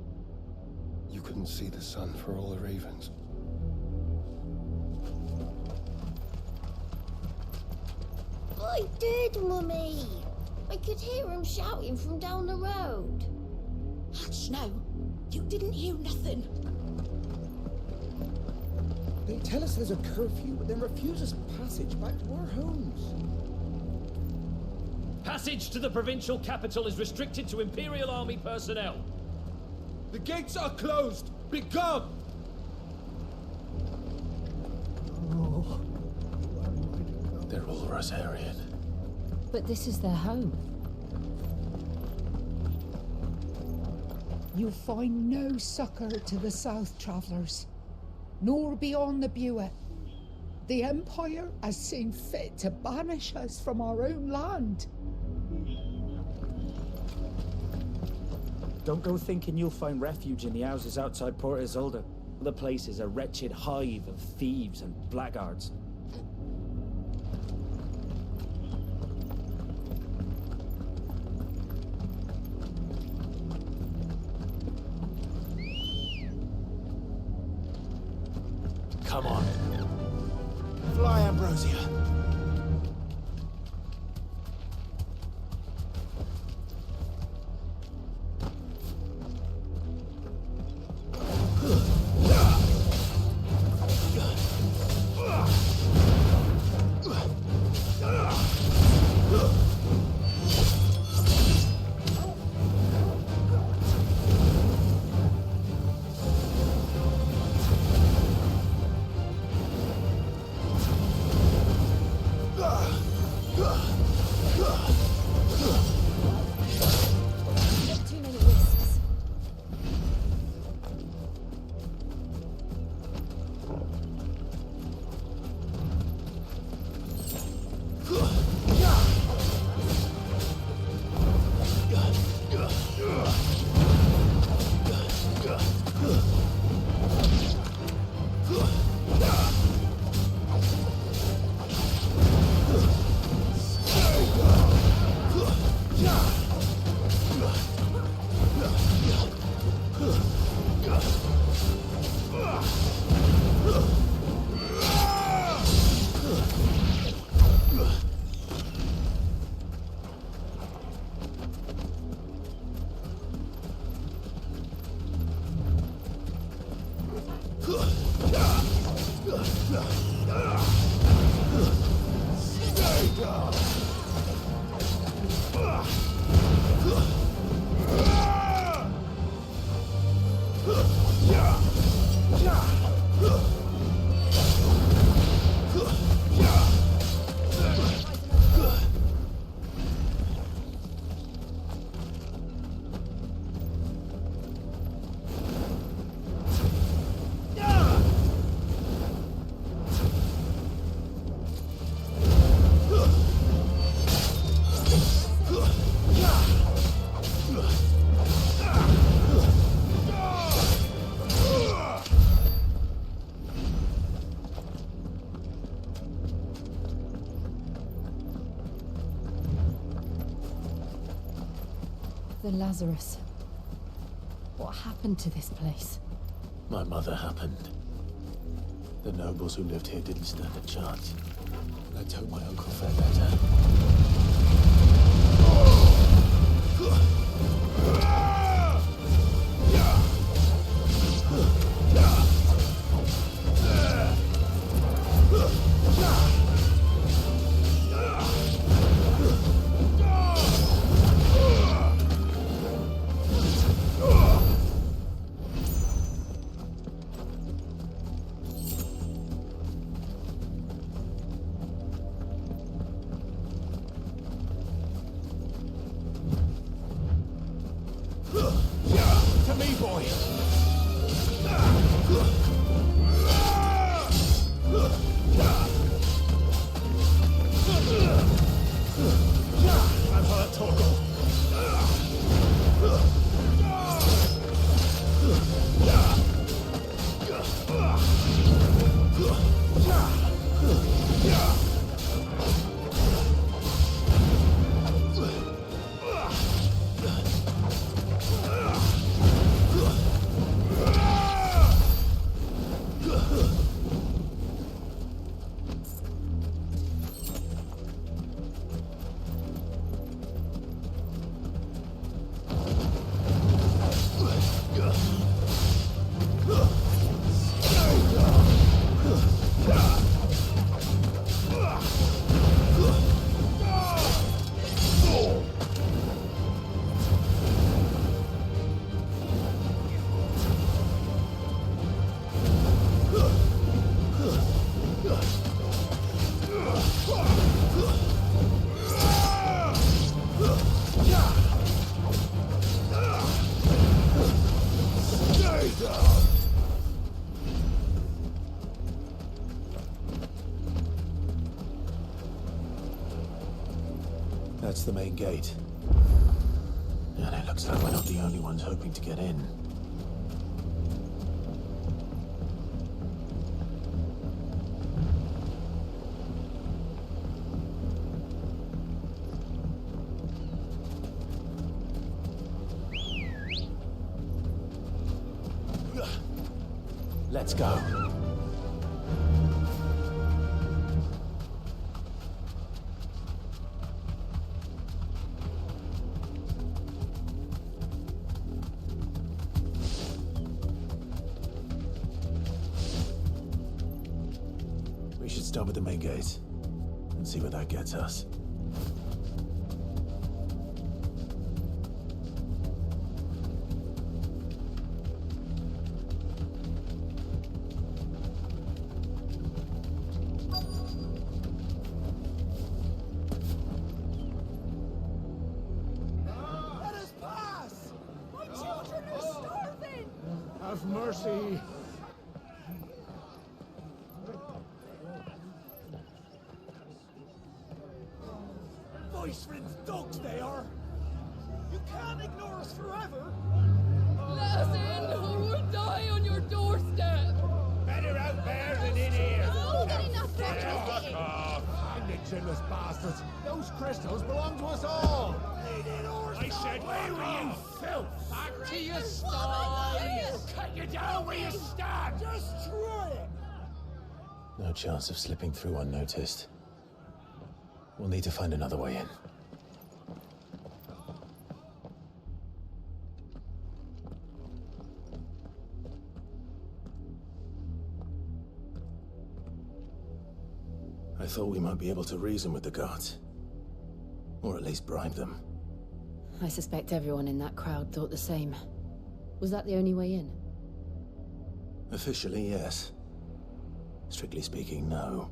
you couldn't see the sun for all the ravens. I did, Mummy. I could hear him shouting from down the road. Hush now. You didn't hear nothing. They tell us there's a curfew, but then refuse us passage back to our homes. Passage to the provincial capital is restricted to Imperial Army personnel. The gates are closed! Begone! Oh. They're all Rosarian. But this is their home. You find no succor to the south travellers, nor beyond the Buet. The Empire has seen fit to banish us from our own land. Don't go thinking you'll find refuge in the houses outside Port Isolde. The place is a wretched hive of thieves and blackguards. Come on. Fly, Ambrosia. The Lazarus. What happened to this place? My mother happened. The nobles who lived here didn't stand a chance. Let's hope my uncle fared better. To me, boy! I've heard Torgal. That's the main gate. And it looks like we're not the only ones hoping to get in. Let's go. We should start with the main gate and see where that gets us. Let us pass! My children are starving! Have mercy. Viceland's dogs they are! You can't ignore us forever! Let us in, or we'll die on your doorstep! Better out there than in here! Oh, getting enough Fuck off! Find it, chinless bastards! Those crystals belong to us all! I said, where were you, filth? Back to your sties! Cut you down where you stand! Just try it! No chance of slipping through unnoticed. We'll need to find another way in. I thought we might be able to reason with the guards. Or at least bribe them. I suspect everyone in that crowd thought the same. Was that the only way in? Officially, yes. Strictly speaking, no.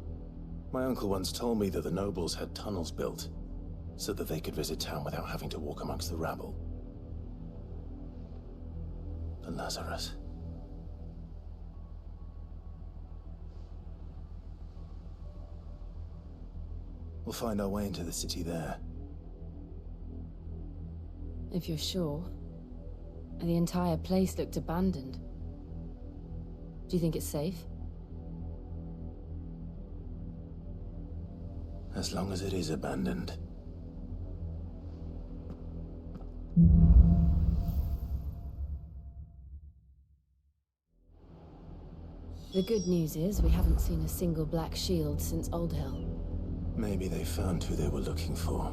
My uncle once told me that the nobles had tunnels built, so that they could visit town without having to walk amongst the rabble. The Lazarus. We'll find our way into the city there. If you're sure. The entire place looked abandoned. Do you think it's safe? As long as it is abandoned. The good news is we haven't seen a single black shield since Old Hill. Maybe they found who they were looking for.